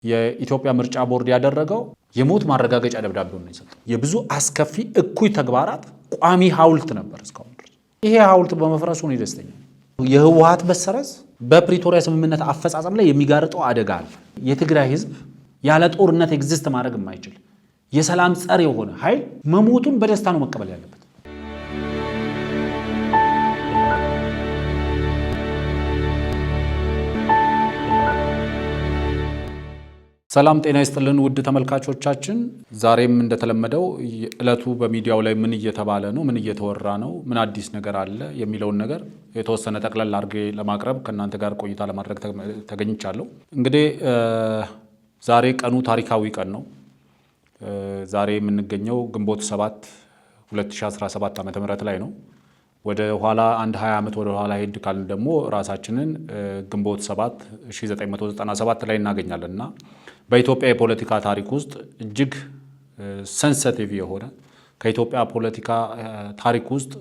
የኢትዮጵያ ምርጫ ቦርድ ያደረገው የሞት ማረጋገጫ ደብዳቤውን ነው የሰጠው። የብዙ አስከፊ እኩይ ተግባራት ቋሚ ሐውልት ነበር እስካሁን ድረስ። ይሄ ሐውልት በመፍረሱ ነው ደስተኛ። የህወሓት መሰረዝ በፕሪቶሪያ ስምምነት አፈጻጸም ላይ የሚጋርጠው አደጋ አለ። የትግራይ ህዝብ ያለ ጦርነት ኤግዚስት ማድረግ የማይችል የሰላም ጸር የሆነ ኃይል መሞቱን በደስታ ነው መቀበል ያለበት። ሰላም ጤና ይስጥልን ውድ ተመልካቾቻችን፣ ዛሬም እንደተለመደው ዕለቱ በሚዲያው ላይ ምን እየተባለ ነው፣ ምን እየተወራ ነው፣ ምን አዲስ ነገር አለ የሚለውን ነገር የተወሰነ ጠቅለል አድርጌ ለማቅረብ ከእናንተ ጋር ቆይታ ለማድረግ ተገኝቻለሁ። እንግዲህ ዛሬ ቀኑ ታሪካዊ ቀን ነው። ዛሬ የምንገኘው ግንቦት 7 2017 ዓ.ም ላይ ነው። ወደ ኋላ 20 ዓመት ወደ ኋላ ሄድ ካልን ደግሞ ራሳችንን ግንቦት 7 1997 ላይ እናገኛለንና በኢትዮጵያ የፖለቲካ ታሪክ ውስጥ እጅግ ሴንሲቲቭ የሆነ ከኢትዮጵያ ፖለቲካ ታሪክ ውስጥ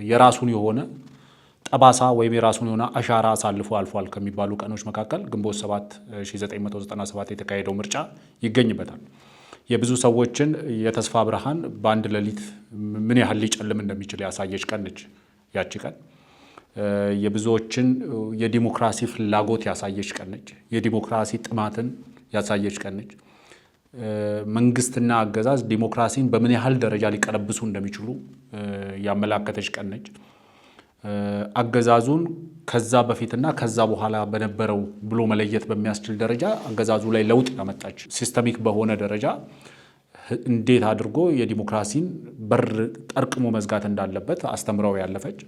የራሱን የሆነ ጠባሳ ወይም የራሱን የሆነ አሻራ አሳልፎ አልፏል ከሚባሉ ቀኖች መካከል ግንቦት 7 1997 የተካሄደው ምርጫ ይገኝበታል። የብዙ ሰዎችን የተስፋ ብርሃን በአንድ ሌሊት ምን ያህል ሊጨልም እንደሚችል ያሳየች ቀን ነች ያቺ ቀን። የብዙዎችን የዲሞክራሲ ፍላጎት ያሳየች ቀን ነች። የዲሞክራሲ ጥማትን ያሳየች ቀን ነች። መንግስትና አገዛዝ ዲሞክራሲን በምን ያህል ደረጃ ሊቀለብሱ እንደሚችሉ ያመላከተች ቀን ነች። አገዛዙን ከዛ በፊትና ከዛ በኋላ በነበረው ብሎ መለየት በሚያስችል ደረጃ አገዛዙ ላይ ለውጥ ያመጣች ሲስተሚክ በሆነ ደረጃ እንዴት አድርጎ የዲሞክራሲን በር ጠርቅሞ መዝጋት እንዳለበት አስተምረው ያለፈች፣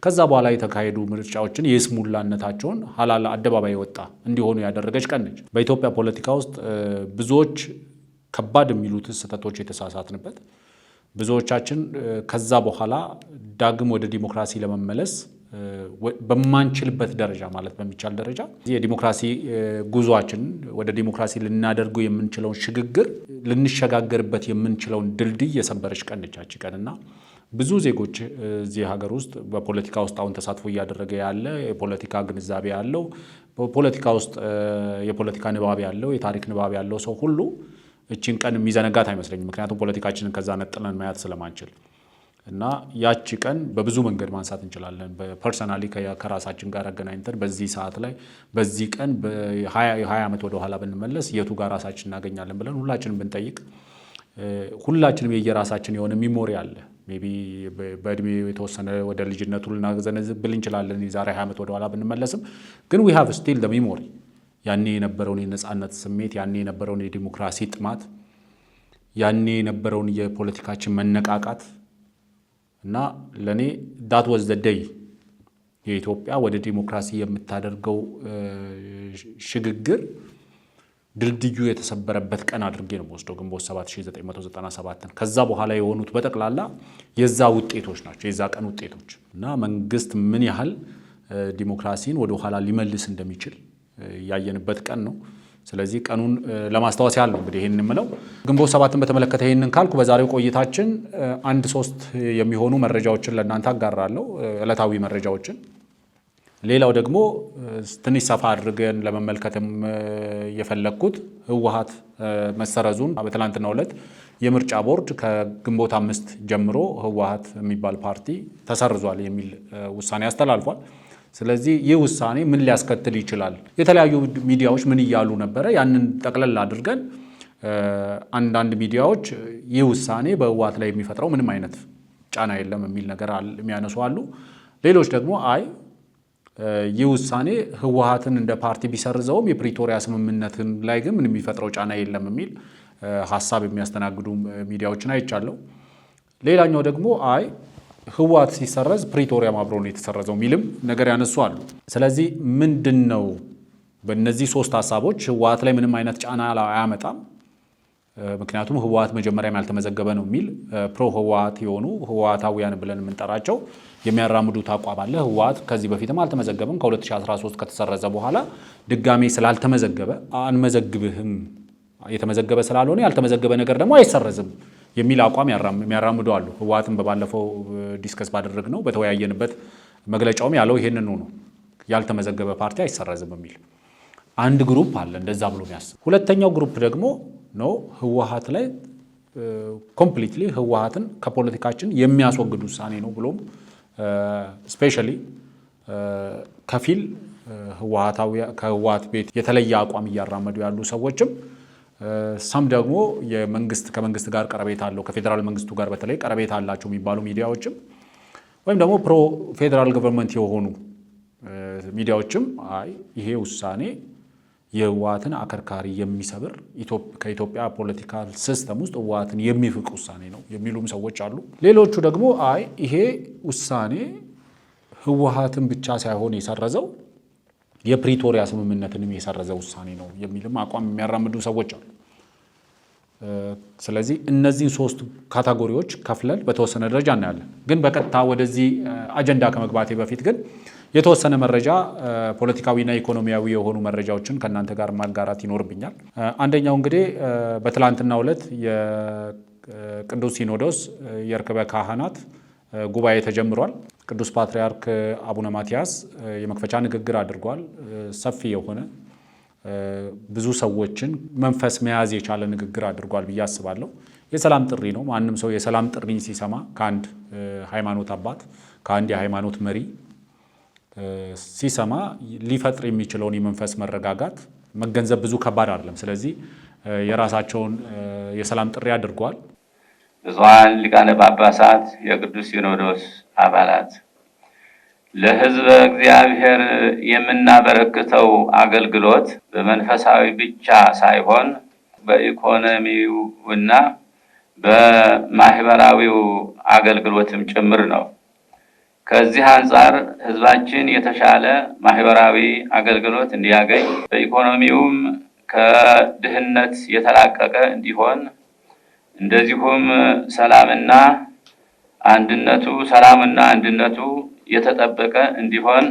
ከዛ በኋላ የተካሄዱ ምርጫዎችን የስሙላነታቸውን ሐላል አደባባይ ወጣ እንዲሆኑ ያደረገች ቀን ነች። በኢትዮጵያ ፖለቲካ ውስጥ ብዙዎች ከባድ የሚሉት ስህተቶች የተሳሳትንበት፣ ብዙዎቻችን ከዛ በኋላ ዳግም ወደ ዲሞክራሲ ለመመለስ በማንችልበት ደረጃ ማለት በሚቻል ደረጃ የዲሞክራሲ ጉዟችን ወደ ዲሞክራሲ ልናደርገው የምንችለውን ሽግግር ልንሸጋገርበት የምንችለውን ድልድይ የሰበረች ቀን ነች ያቺ ቀንና ብዙ ዜጎች እዚህ ሀገር ውስጥ በፖለቲካ ውስጥ አሁን ተሳትፎ እያደረገ ያለ የፖለቲካ ግንዛቤ ያለው በፖለቲካ ውስጥ የፖለቲካ ንባብ ያለው የታሪክ ንባብ ያለው ሰው ሁሉ እቺን ቀን የሚዘነጋት አይመስለኝም። ምክንያቱም ፖለቲካችንን ከዛ ነጥለን ማየት ስለማንችል እና ያቺ ቀን በብዙ መንገድ ማንሳት እንችላለን። በፐርሰናሊ ከራሳችን ጋር አገናኝተን በዚህ ሰዓት ላይ በዚህ ቀን በ20 ዓመት ወደ ኋላ ብንመለስ የቱ ጋር ራሳችን እናገኛለን ብለን ሁላችንም ብንጠይቅ ሁላችንም የየራሳችን የሆነ ሚሞሪ አለ። ሜቢ በእድሜ የተወሰነ ወደ ልጅነቱ ልናዘነዝብል እንችላለን የዛሬ 20 ዓመት ወደ ኋላ ብንመለስም ግን we have still the memory ያኔ የነበረውን የነጻነት ስሜት፣ ያኔ የነበረውን የዲሞክራሲ ጥማት፣ ያኔ የነበረውን የፖለቲካችን መነቃቃት እና ለኔ that was the day የኢትዮጵያ ወደ ዲሞክራሲ የምታደርገው ሽግግር ድልድዩ የተሰበረበት ቀን አድርጌ ነው ወስደው ግንቦት 7 1997 ከዛ በኋላ የሆኑት በጠቅላላ የዛ ውጤቶች ናቸው፣ የዛ ቀን ውጤቶች እና መንግስት ምን ያህል ዲሞክራሲን ወደ ኋላ ሊመልስ እንደሚችል ያየንበት ቀን ነው። ስለዚህ ቀኑን ለማስታወስ ያህል ነው እንግዲህ ይሄንን የምለው። ግንቦት 7ን በተመለከተ ይሄንን ካልኩ በዛሬው ቆይታችን 1-3 የሚሆኑ መረጃዎችን ለእናንተ አጋራለሁ፣ ዕለታዊ መረጃዎችን። ሌላው ደግሞ ትንሽ ሰፋ አድርገን ለመመልከትም የፈለግኩት ህወሓት መሰረዙን በትናንትናው ዕለት የምርጫ ቦርድ ከግንቦት 5 ጀምሮ ህወሓት የሚባል ፓርቲ ተሰርዟል የሚል ውሳኔ አስተላልፏል። ስለዚህ ይህ ውሳኔ ምን ሊያስከትል ይችላል? የተለያዩ ሚዲያዎች ምን እያሉ ነበረ? ያንን ጠቅለል አድርገን አንዳንድ ሚዲያዎች ይህ ውሳኔ በህወሓት ላይ የሚፈጥረው ምንም አይነት ጫና የለም የሚል ነገር የሚያነሱ አሉ። ሌሎች ደግሞ አይ ይህ ውሳኔ ህወሓትን እንደ ፓርቲ ቢሰርዘውም የፕሪቶሪያ ስምምነትን ላይ ግን ምን የሚፈጥረው ጫና የለም የሚል ሀሳብ የሚያስተናግዱ ሚዲያዎችን አይቻለሁ። ሌላኛው ደግሞ አይ ህወሓት ሲሰረዝ ፕሪቶሪያም አብሮ ነው የተሰረዘው የሚልም ነገር ያነሱ አሉ። ስለዚህ ምንድነው በእነዚህ 3 ሀሳቦች ህወሓት ላይ ምንም አይነት ጫና አያመጣም፣ ምክንያቱም ህወሓት መጀመሪያም ያልተመዘገበ ነው የሚል ፕሮ ህወሓት የሆኑ ህወሓታውያን ብለን የምንጠራቸው የሚያራምዱት አቋም አለ። ህወሓት ከዚህ በፊትም አልተመዘገበም፣ ከ2013 ከተሰረዘ በኋላ ድጋሜ ስላልተመዘገበ አንመዘግብህም፣ የተመዘገበ ስላልሆነ ያልተመዘገበ ነገር ደግሞ አይሰረዝም የሚል አቋም የሚያራምዱ አሉ። ህወሓትን በባለፈው ዲስከስ ባደረግነው በተወያየንበት መግለጫውም ያለው ይሄንን ነው፣ ያልተመዘገበ ፓርቲ አይሰረዝም የሚል አንድ ግሩፕ አለ እንደዛ ብሎ የሚያስብ። ሁለተኛው ግሩፕ ደግሞ ነው ህወሓት ላይ ኮምፕሊትሊ ህወሓትን ከፖለቲካችን የሚያስወግድ ውሳኔ ነው ብሎም ስፔሻሊ ከፊል ከህወሓት ቤት የተለየ አቋም እያራመዱ ያሉ ሰዎችም ሳም ደግሞ ከመንግስት ጋር ቀረቤታ አለው ከፌዴራል መንግስቱ ጋር በተለይ ቀረቤታ አላቸው የሚባሉ ሚዲያዎችም ወይም ደግሞ ፕሮ ፌዴራል ገቨርንመንት የሆኑ ሚዲያዎችም ይሄ ውሳኔ የህወሓትን አከርካሪ የሚሰብር ከኢትዮጵያ ፖለቲካል ሲስተም ውስጥ ህወሓትን የሚፍቅ ውሳኔ ነው የሚሉም ሰዎች አሉ። ሌሎቹ ደግሞ ይሄ ውሳኔ ህወሓትን ብቻ ሳይሆን የሰረዘው የፕሪቶሪያ ስምምነትንም የሰረዘ ውሳኔ ነው የሚልም አቋም የሚያራምዱ ሰዎች አሉ። ስለዚህ እነዚህን ሶስት ካቴጎሪዎች ከፍለን በተወሰነ ደረጃ እናያለን። ግን በቀጥታ ወደዚህ አጀንዳ ከመግባቴ በፊት ግን የተወሰነ መረጃ ፖለቲካዊና ኢኮኖሚያዊ የሆኑ መረጃዎችን ከእናንተ ጋር ማጋራት ይኖርብኛል። አንደኛው እንግዲህ በትላንትናው ዕለት የቅዱስ ሲኖዶስ የርክበ ካህናት ጉባኤ ተጀምሯል። ቅዱስ ፓትርያርክ አቡነ ማትያስ የመክፈቻ ንግግር አድርጓል። ሰፊ የሆነ ብዙ ሰዎችን መንፈስ መያዝ የቻለ ንግግር አድርጓል ብዬ አስባለሁ። የሰላም ጥሪ ነው። ማንም ሰው የሰላም ጥሪን ሲሰማ ከአንድ ሃይማኖት አባት ከአንድ የሃይማኖት መሪ ሲሰማ ሊፈጥር የሚችለውን የመንፈስ መረጋጋት መገንዘብ ብዙ ከባድ አይደለም። ስለዚህ የራሳቸውን የሰላም ጥሪ አድርጓል። ብፁዓን ሊቃነ ጳጳሳት፣ የቅዱስ ሲኖዶስ አባላት፣ ለሕዝበ እግዚአብሔር የምናበረክተው አገልግሎት በመንፈሳዊ ብቻ ሳይሆን በኢኮኖሚውና በማህበራዊው አገልግሎትም ጭምር ነው። ከዚህ አንጻር ሕዝባችን የተሻለ ማህበራዊ አገልግሎት እንዲያገኝ፣ በኢኮኖሚውም ከድህነት የተላቀቀ እንዲሆን፣ እንደዚሁም ሰላምና አንድነቱ የተጠበቀ እንዲሆን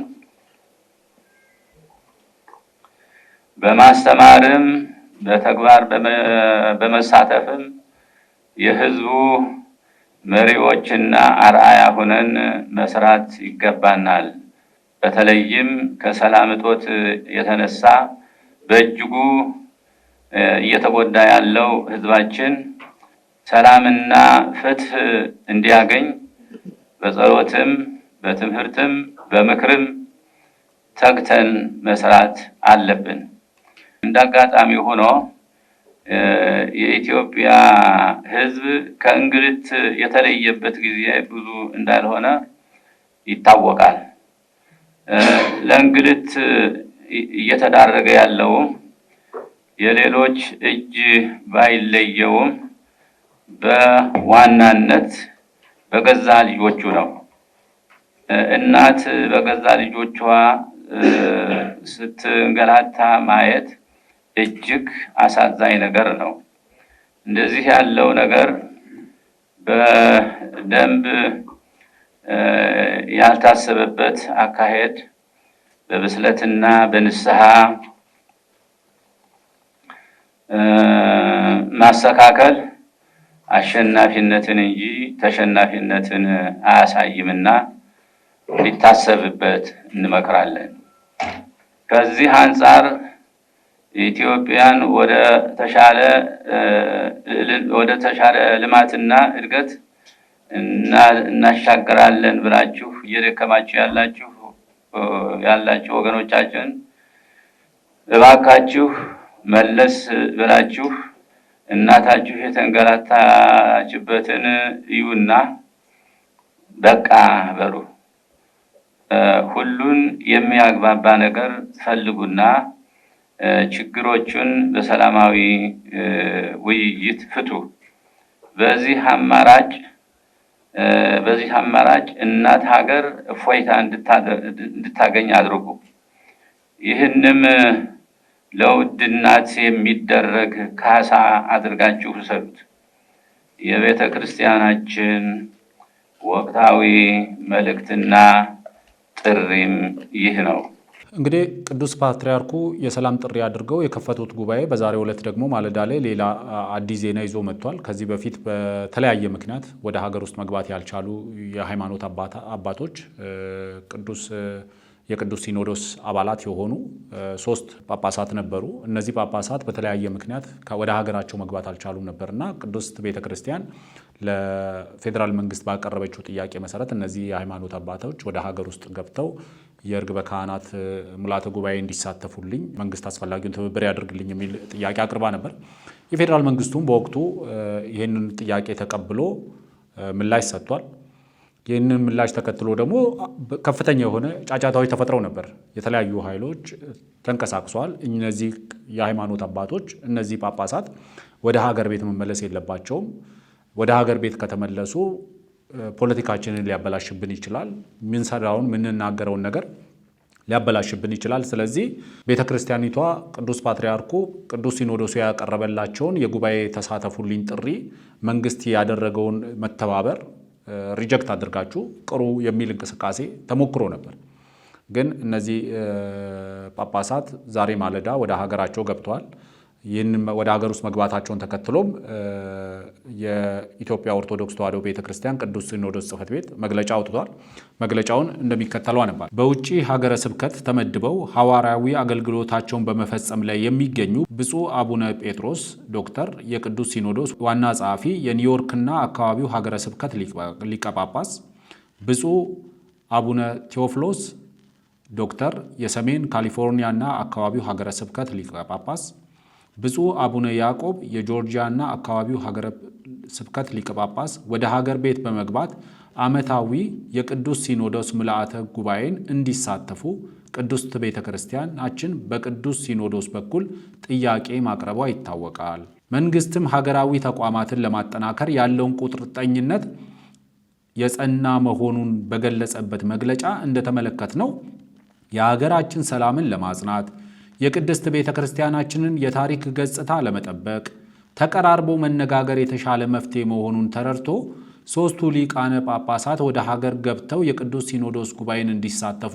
በማስተማርም በተግባር በመሳተፍም የህዝቡ መሪዎችና አርአያ ሆነን መስራት ይገባናል። በተለይም ከሰላም እጦት የተነሳ በእጅጉ እየተጎዳ ያለው ህዝባችን ሰላምና ፍትህ እንዲያገኝ በጸሎትም በትምህርትም በምክርም ተግተን መስራት አለብን። እንዳጋጣሚ ሆኖ የኢትዮጵያ ህዝብ ከእንግልት የተለየበት ጊዜ ብዙ እንዳልሆነ ይታወቃል። ለእንግልት እየተዳረገ ያለውም የሌሎች እጅ ባይለየውም በዋናነት በገዛ ልጆቹ ነው። እናት በገዛ ልጆቿ ስትንገላታ ማየት እጅግ አሳዛኝ ነገር ነው። እንደዚህ ያለው ነገር በደንብ ያልታሰበበት አካሄድ በብስለትና በንስሐ ማስተካከል አሸናፊነትን እንጂ ተሸናፊነትን አያሳይምና ሊታሰብበት እንመክራለን። ከዚህ አንጻር ኢትዮጵያን ወደ ተሻለ ልማትና እድገት እናሻገራለን ብላችሁ እየደከማችሁ ያላችሁ ወገኖቻችን እባካችሁ መለስ ብላችሁ እናታችሁ የተንገላታችበትን እዩና በቃ በሉ። ሁሉን የሚያግባባ ነገር ፈልጉና ችግሮቹን በሰላማዊ ውይይት ፍቱ። በዚህ አማራጭ እናት ሀገር እፎይታ እንድታገኝ አድርጉ። ይህንም ለውድ እናት የሚደረግ ካሳ አድርጋችሁ ውሰዱት። የቤተ ክርስቲያናችን ወቅታዊ መልእክትና ጥሪም ይህ ነው። እንግዲህ ቅዱስ ፓትርያርኩ የሰላም ጥሪ አድርገው የከፈቱት ጉባኤ በዛሬው ዕለት ደግሞ ማለዳ ላይ ሌላ አዲስ ዜና ይዞ መጥቷል። ከዚህ በፊት በተለያየ ምክንያት ወደ ሀገር ውስጥ መግባት ያልቻሉ የሃይማኖት አባቶች ቅዱስ የቅዱስ ሲኖዶስ አባላት የሆኑ 3 ጳጳሳት ነበሩ። እነዚህ ጳጳሳት በተለያየ ምክንያት ወደ ሀገራቸው መግባት አልቻሉም ነበርና ቅድስት ቤተክርስቲያን ለፌዴራል መንግስት ባቀረበችው ጥያቄ መሰረት እነዚህ የሃይማኖት አባቶች ወደ ሀገር ውስጥ ገብተው የእርግበ ካህናት ምልዓተ ጉባኤ እንዲሳተፉልኝ መንግስት አስፈላጊውን ትብብር ያደርግልኝ የሚል ጥያቄ አቅርባ ነበር። የፌዴራል መንግስቱም በወቅቱ ይህንን ጥያቄ ተቀብሎ ምላሽ ሰጥቷል። ይህንን ምላሽ ተከትሎ ደግሞ ከፍተኛ የሆነ ጫጫታዎች ተፈጥረው ነበር። የተለያዩ ኃይሎች ተንቀሳቅሰዋል። እነዚህ የሃይማኖት አባቶች እነዚህ ጳጳሳት ወደ ሀገር ቤት መመለስ የለባቸውም፣ ወደ ሀገር ቤት ከተመለሱ ፖለቲካችንን ሊያበላሽብን ይችላል፣ ምንሰራውን ምንናገረውን ነገር ሊያበላሽብን ይችላል። ስለዚህ ቤተ ክርስቲያኒቷ ቅዱስ ፓትርያርኩ ቅዱስ ሲኖዶሱ ያቀረበላቸውን የጉባኤ ተሳተፉልኝ ጥሪ መንግስት ያደረገውን መተባበር ሪጀክት አድርጋችሁ ቅሩ የሚል እንቅስቃሴ ተሞክሮ ነበር። ግን እነዚህ ጳጳሳት ዛሬ ማለዳ ወደ ሀገራቸው ገብተዋል። ይህን ወደ ሀገር ውስጥ መግባታቸውን ተከትሎም የኢትዮጵያ ኦርቶዶክስ ተዋሕዶ ቤተክርስቲያን ቅዱስ ሲኖዶስ ጽሕፈት ቤት መግለጫ አውጥቷል። መግለጫውን እንደሚከተለው አነባል። በውጭ ሀገረ ስብከት ተመድበው ሐዋርያዊ አገልግሎታቸውን በመፈጸም ላይ የሚገኙ ብፁዕ አቡነ ጴጥሮስ ዶክተር የቅዱስ ሲኖዶስ ዋና ጸሐፊ፣ የኒውዮርክና አካባቢው ሀገረ ስብከት ሊቀ ጳጳስ፣ ብፁዕ አቡነ ቴዎፍሎስ ዶክተር የሰሜን ካሊፎርኒያና አካባቢው ሀገረ ስብከት ሊቀ ጳጳስ፣ ብፁዕ አቡነ ያዕቆብ የጆርጂያና አካባቢው ሀገረ ስብከት ሊቀ ጳጳስ ወደ ሀገር ቤት በመግባት ዓመታዊ የቅዱስ ሲኖዶስ ምልዓተ ጉባኤን እንዲሳተፉ ቅድስት ቤተ ክርስቲያናችን በቅዱስ ሲኖዶስ በኩል ጥያቄ ማቅረቧ ይታወቃል። መንግስትም ሀገራዊ ተቋማትን ለማጠናከር ያለውን ቁርጠኝነት የጸና መሆኑን በገለጸበት መግለጫ እንደተመለከትነው የሀገራችን ሰላምን ለማጽናት የቅድስት ቤተ ክርስቲያናችንን የታሪክ ገጽታ ለመጠበቅ ተቀራርቦ መነጋገር የተሻለ መፍትሄ መሆኑን ተረድቶ 3ቱ ሊቃነ ጳጳሳት ወደ ሀገር ገብተው የቅዱስ ሲኖዶስ ጉባኤን እንዲሳተፉ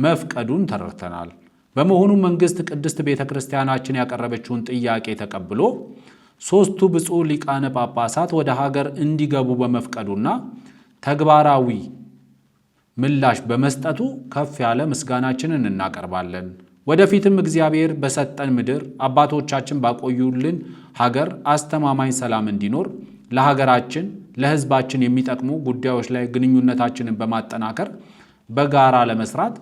መፍቀዱን ተረድተናል። በመሆኑም መንግስት ቅድስት ቤተ ክርስቲያናችን ያቀረበችውን ጥያቄ ተቀብሎ 3ቱ ብፁዕ ሊቃነ ጳጳሳት ወደ ሀገር እንዲገቡ በመፍቀዱና ተግባራዊ ምላሽ በመስጠቱ ከፍ ያለ ምስጋናችንን እናቀርባለን። ወደፊትም እግዚአብሔር በሰጠን ምድር አባቶቻችን ባቆዩልን ሀገር አስተማማኝ ሰላም እንዲኖር ለሀገራችን ለሕዝባችን የሚጠቅሙ ጉዳዮች ላይ ግንኙነታችንን በማጠናከር በጋራ ለመስራት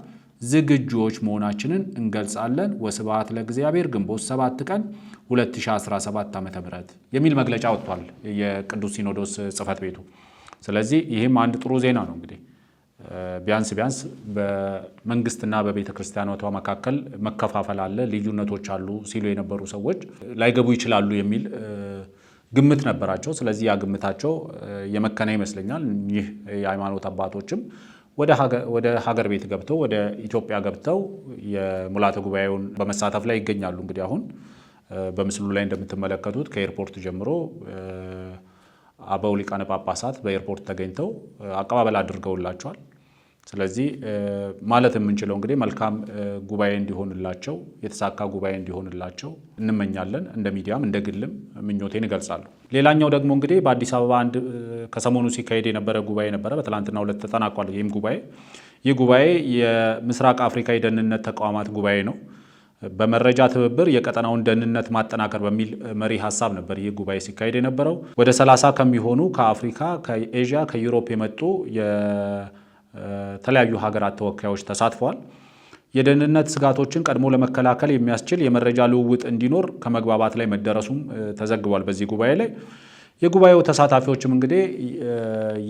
ዝግጁዎች መሆናችንን እንገልጻለን። ወስብሐት ለእግዚአብሔር። ግንቦት 7 ቀን 2017 ዓ.ም የሚል መግለጫ ወጥቷል የቅዱስ ሲኖዶስ ጽሕፈት ቤቱ። ስለዚህ ይህም አንድ ጥሩ ዜና ነው። እንግዲህ ቢያንስ በመንግስትና በቤተ ክርስቲያኗ መካከል መከፋፈል አለ፣ ልዩነቶች አሉ ሲሉ የነበሩ ሰዎች ላይገቡ ይችላሉ የሚል ግምት ነበራቸው። ስለዚህ ያ ግምታቸው የመከነ ይመስለኛል። ይህ የሃይማኖት አባቶችም ወደ ሀገር ቤት ገብተው ወደ ኢትዮጵያ ገብተው የምልዓተ ጉባኤውን በመሳተፍ ላይ ይገኛሉ። እንግዲህ አሁን በምስሉ ላይ እንደምትመለከቱት ከኤርፖርት ጀምሮ አበው ሊቃነ ጳጳሳት በኤርፖርት ተገኝተው አቀባበል አድርገውላቸዋል። ስለዚህ ማለት የምንችለው እንግዲህ መልካም ጉባኤ እንዲሆንላቸው፣ የተሳካ ጉባኤ እንዲሆንላቸው እንመኛለን። እንደ ሚዲያም እንደ ግልም ምኞቴን እገልጻለሁ። ሌላኛው ደግሞ እንግዲህ በአዲስ አበባ አንድ ከሰሞኑ ሲካሄድ የነበረ ጉባኤ ነበረ። በትላንትና ዕለት ተጠናቋል። ይህ ጉባኤ የምስራቅ አፍሪካ የደህንነት ተቋማት ጉባኤ ነው። በመረጃ ትብብር የቀጠናውን ደህንነት ማጠናከር በሚል መሪ ሀሳብ ነበር ይህ ጉባኤ ሲካሄድ የነበረው። ወደ 30 ከሚሆኑ ከአፍሪካ፣ ከኤዥያ፣ ከዩሮፕ የመጡ የተለያዩ ሀገራት ተወካዮች ተሳትፈዋል። የደህንነት ስጋቶችን ቀድሞ ለመከላከል የሚያስችል የመረጃ ልውውጥ እንዲኖር ከመግባባት ላይ መደረሱም ተዘግቧል። በዚህ ጉባኤ ላይ የጉባኤው ተሳታፊዎችም እንግዲህ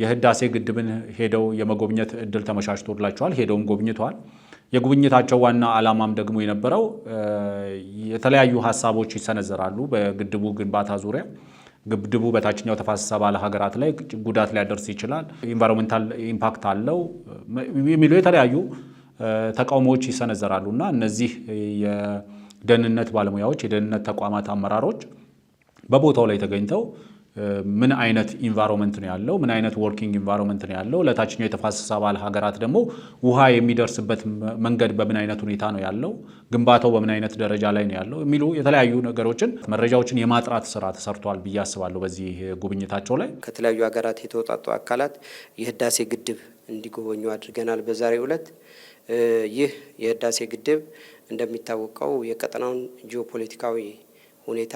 የህዳሴ ግድብን ሄደው የመጎብኘት እድል ተመቻችቶላቸዋል። ሄደውም ጎብኝተዋል። የጉብኝታቸው ዋና ዓላማም ደግሞ የነበረው የተለያዩ ሀሳቦች ይሰነዘራሉ። በግድቡ ግንባታ ዙሪያ ግድቡ በታችኛው ተፋሰስ አባል ሀገራት ላይ ጉዳት ሊያደርስ ይችላል፣ ኢንቫይሮንመንታል ኢምፓክት አለው የሚሉ የተለያዩ ተቃውሞዎች ይሰነዘራሉ እና እነዚህ የደህንነት ባለሙያዎች የደህንነት ተቋማት አመራሮች በቦታው ላይ ተገኝተው ምን አይነት ኢንቫይሮንመንት ነው ያለው፣ ምን አይነት ወርኪንግ ኢንቫይሮንመንት ነው ያለው፣ ለታችኛው የተፋሰስ አባል ሀገራት ደግሞ ውሃ የሚደርስበት መንገድ በምን አይነት ሁኔታ ነው ያለው፣ ግንባታው በምን አይነት ደረጃ ላይ ነው ያለው የሚሉ የተለያዩ ነገሮችን መረጃዎችን የማጥራት ስራ ተሰርቷል ብዬ አስባለሁ። በዚህ ጉብኝታቸው ላይ ከተለያዩ ሀገራት የተውጣጡ አካላት የህዳሴ ግድብ እንዲጎበኙ አድርገናል። በዛሬው ዕለት ይህ የህዳሴ ግድብ እንደሚታወቀው የቀጠናውን ጂኦፖለቲካዊ ሁኔታ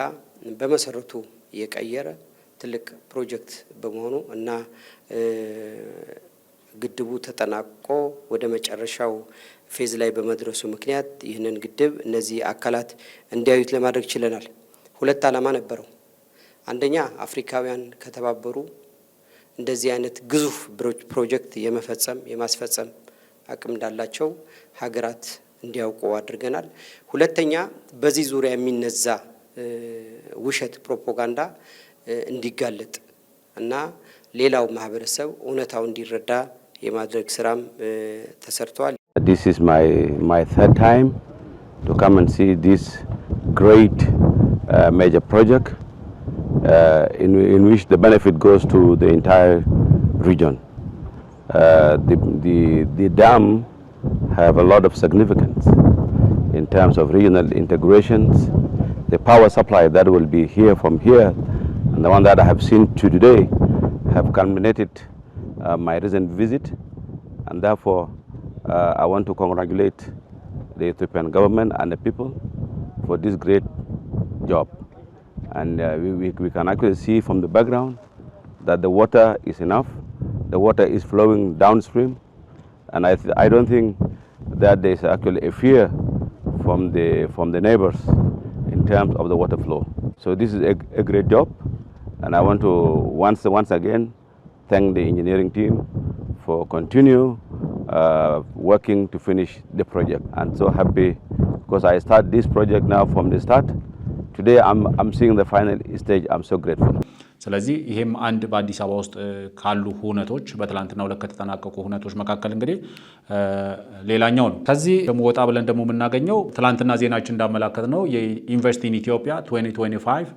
በመሰረቱ የቀየረ ትልቅ ፕሮጀክት በመሆኑ እና ግድቡ ተጠናቆ ወደ መጨረሻው ፌዝ ላይ በመድረሱ ምክንያት ይህንን ግድብ እነዚህ አካላት እንዲያዩት ለማድረግ ችለናል። ሁለት ዓላማ ነበረው። አንደኛ አፍሪካውያን ከተባበሩ እንደዚህ አይነት ግዙፍ ፕሮጀክት የማስፈጸም አቅም እንዳላቸው ሀገራት እንዲያውቁ አድርገናል። ሁለተኛ በዚህ ዙሪያ የሚነዛ ውሸት ፕሮፓጋንዳ እንዲጋለጥ እና ሌላው ማህበረሰብ እውነታው እንዲረዳ የማድረግ ስራም ተሰርቷል። This is my third time to come and see this great major project in which the benefit goes to the entire region. The dam have a lot of significance in terms of regional integrations. The power supply that will be here from here and the one that I have seen today have culminated my recent visit, and therefore I want to congratulate the Ethiopian government and the people for this great job. And we can actually see from the background that the water is enough. The water is flowing downstream, and I don't think that there is actually a fear from the neighbors in terms of the water flow. So this is a great job, and I want to once again thank the engineering team for continue working to finish the project. I'm so happy because I start this project now from the start. Today I'm seeing the final stage. I'm so grateful. ስለዚህ ይሄም አንድ በአዲስ አበባ ውስጥ ካሉ ሁነቶች በትላንትናው ዕለት ከተጠናቀቁ ሁነቶች መካከል እንግዲህ ሌላኛው ነው። ከዚህ ደግሞ ወጣ ብለን ደግሞ የምናገኘው ትላንትና ዜናችን እንዳመላከት ነው የኢንቨስት ኢን ኢትዮጵያ 2025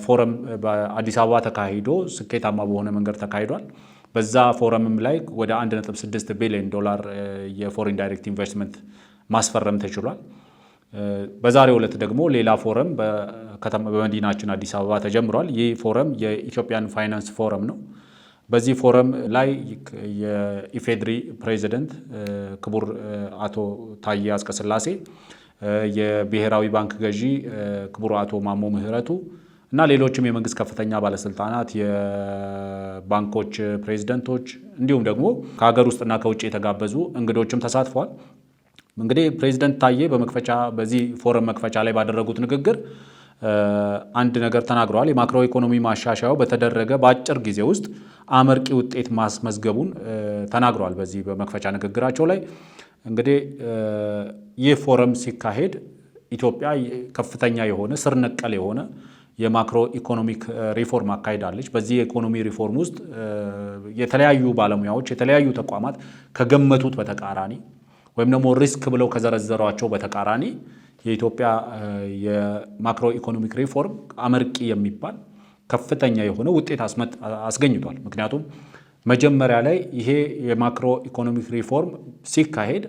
ፎረም በአዲስ አበባ ተካሂዶ ስኬታማ በሆነ መንገድ ተካሂዷል። በዛ ፎረምም ላይ ወደ 1.6 ቢሊዮን ዶላር የፎሬን ዳይሬክት ኢንቨስትመንት ማስፈረም ተችሏል። በዛሬው ዕለት ደግሞ ሌላ ፎረም በመዲናችን አዲስ አበባ ተጀምሯል። ይህ ፎረም የኢትዮጵያን ፋይናንስ ፎረም ነው። በዚህ ፎረም ላይ የኢፌድሪ ፕሬዚደንት ክቡር አቶ ታዬ አጽቀሥላሴ፣ የብሔራዊ ባንክ ገዢ ክቡር አቶ ማሞ ምህረቱ እና ሌሎችም የመንግስት ከፍተኛ ባለስልጣናት፣ የባንኮች ፕሬዚደንቶች እንዲሁም ደግሞ ከሀገር ውስጥና ከውጭ የተጋበዙ እንግዶችም ተሳትፈዋል። እንግዲህ ፕሬዚደንት ታዬ በዚህ ፎረም መክፈቻ ላይ ባደረጉት ንግግር አንድ ነገር ተናግረዋል። የማክሮ ኢኮኖሚ ማሻሻያው በተደረገ በአጭር ጊዜ ውስጥ አመርቂ ውጤት ማስመዝገቡን ተናግረዋል። በዚህ በመክፈቻ ንግግራቸው ላይ እንግዲህ ይህ ፎረም ሲካሄድ ኢትዮጵያ ከፍተኛ የሆነ ስር ነቀል የሆነ የማክሮ ኢኮኖሚክ ሪፎርም አካሂዳለች። በዚህ የኢኮኖሚ ሪፎርም ውስጥ የተለያዩ ባለሙያዎች የተለያዩ ተቋማት ከገመቱት በተቃራኒ ወይም ደግሞ ሪስክ ብለው ከዘረዘሯቸው በተቃራኒ የኢትዮጵያ የማክሮ ኢኮኖሚክ ሪፎርም አመርቂ የሚባል ከፍተኛ የሆነ ውጤት አስገኝቷል። ምክንያቱም መጀመሪያ ላይ ይሄ የማክሮ ኢኮኖሚክ ሪፎርም ሲካሄድ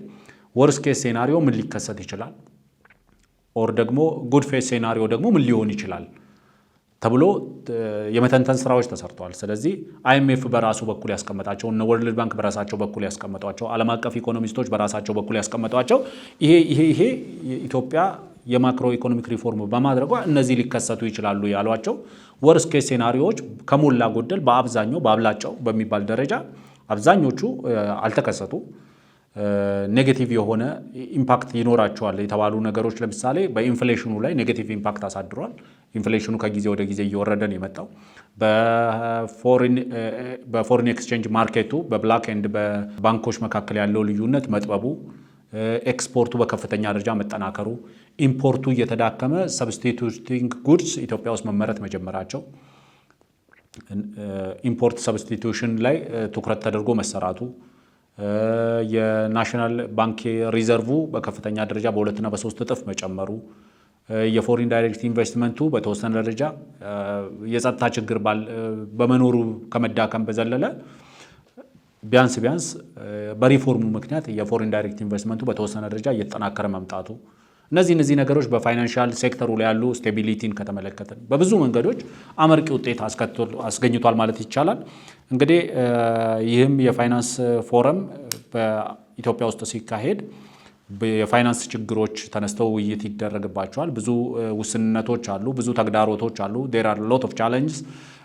ወርስ ኬስ ሴናሪዮ ምን ሊከሰት ይችላል፣ ኦር ደግሞ ጉድ ፌስ ሴናሪዮ ደግሞ ምን ሊሆን ይችላል ተብሎ የመተንተን ስራዎች ተሰርተዋል። ስለዚህ አይኤምኤፍ በራሱ በኩል ያስቀመጣቸው እነ ወርልድ ባንክ በራሳቸው በኩል ያስቀመጧቸው ዓለም አቀፍ ኢኮኖሚስቶች በራሳቸው በኩል ያስቀመጧቸው ይሄ ኢትዮጵያ የማክሮ ኢኮኖሚክ ሪፎርም በማድረጓ እነዚህ ሊከሰቱ ይችላሉ ያሏቸው ወርስ ኬስ ሴናሪዮዎች ከሞላ ጎደል በአብላጫው በሚባል ደረጃ አብዛኞቹ አልተከሰቱ። ኔጌቲቭ የሆነ ኢምፓክት ይኖራቸዋል የተባሉ ነገሮች ለምሳሌ በኢንፍሌሽኑ ላይ ኔጌቲቭ ኢምፓክት አሳድሯል። ኢንፍሌሽኑ ከጊዜ ወደ ጊዜ እየወረደ ነው የመጣው። በፎሪን ኤክስቼንጅ ማርኬቱ በብላክ ኤንድ በባንኮች መካከል ያለው ልዩነት መጥበቡ፣ ኤክስፖርቱ በከፍተኛ ደረጃ መጠናከሩ፣ ኢምፖርቱ እየተዳከመ ሰብስቲቱቲንግ ጉድስ ኢትዮጵያ ውስጥ መመረት መጀመራቸው፣ ኢምፖርት ሰብስቲቱሽን ላይ ትኩረት ተደርጎ መሰራቱ፣ የናሽናል ባንክ ሪዘርቭ በከፍተኛ ደረጃ በ2 እና በ3 እጥፍ መጨመሩ፣ የፎሪን ዳይሬክት ኢንቨስትመንቱ በተወሰነ ደረጃ የጸጥታ ችግር በመኖሩ ከመዳከም በዘለለ ቢያንስ በሪፎርሙ ምክንያት የፎሪን ዳይሬክት ኢንቨስትመንቱ በተወሰነ ደረጃ እየተጠናከረ መምጣቱ፣ እነዚህ ነገሮች በፋይናንሻል ሴክተሩ ላይ ያሉ ስቴቢሊቲን ከተመለከትን በብዙ መንገዶች አመርቂ ውጤት አስገኝቷል ማለት ይቻላል። እንግዲህ ይህም የፋይናንስ ፎረም ኢትዮጵያ ውስጥ ሲካሄድ የፋይናንስ ችግሮች ተነስተው ውይይት ይደረግባቸዋል። ብዙ ውስንነቶች አሉ፣ ብዙ ተግዳሮቶች አሉ። there are a lot of challenges።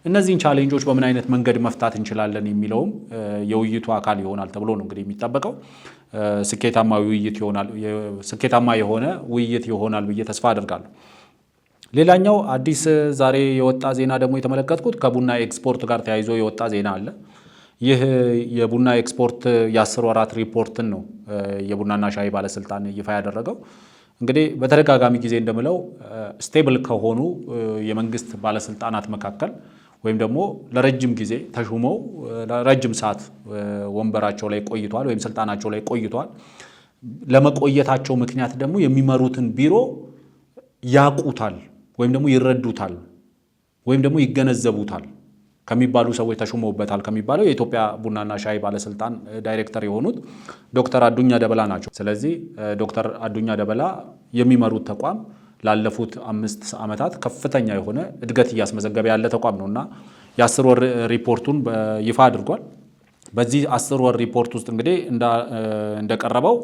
እነዚህን ቻሌንጆች በምን አይነት መንገድ መፍታት እንችላለን የሚለውም የውይይቱ አካል ይሆናል ተብሎ ነው እንግዲህ የሚጠበቀው። ስኬታማ የሆነ ውይይት ይሆናል ብዬ ተስፋ አደርጋለሁ። ሌላኛው አዲስ ዛሬ የወጣ ዜና ደግሞ የተመለከትኩት ከቡና ኤክስፖርት ጋር ተያይዞ የወጣ ዜና አለ። ይህ የቡና ኤክስፖርት የ10 ወራት ሪፖርትን ነው የቡናና ሻይ ባለስልጣን ይፋ ያደረገው። እንግዲህ በተደጋጋሚ ጊዜ እንደምለው ስቴብል ከሆኑ የመንግስት ባለስልጣናት መካከል ወይም ደግሞ ለረጅም ጊዜ ተሹመው ለረጅም ሰዓት ወንበራቸው ላይ ቆይቷል ወይም ስልጣናቸው ላይ ቆይቷል። ለመቆየታቸው ምክንያት ደግሞ የሚመሩትን ቢሮ ያቁታል ወይም ደግሞ ይረዱታል ወይም ደግሞ ይገነዘቡታል ከሚባሉ ሰዎች ተሹመውበታል ከሚባለው የኢትዮጵያ ቡናና ሻይ ባለስልጣን ዳይሬክተር የሆኑት ዶክተር አዱኛ ደበላ ናቸው። ስለዚህ ዶክተር አዱኛ ደበላ የሚመሩት ተቋም ላለፉት 5 ዓመታት ከፍተኛ የሆነ እድገት እያስመዘገበ ያለ ተቋም ነውና የ10 ወር ሪፖርቱን ይፋ አድርጓል። በዚህ 10 ወር ሪፖርት ውስጥ እንግዲህ እንደቀረበው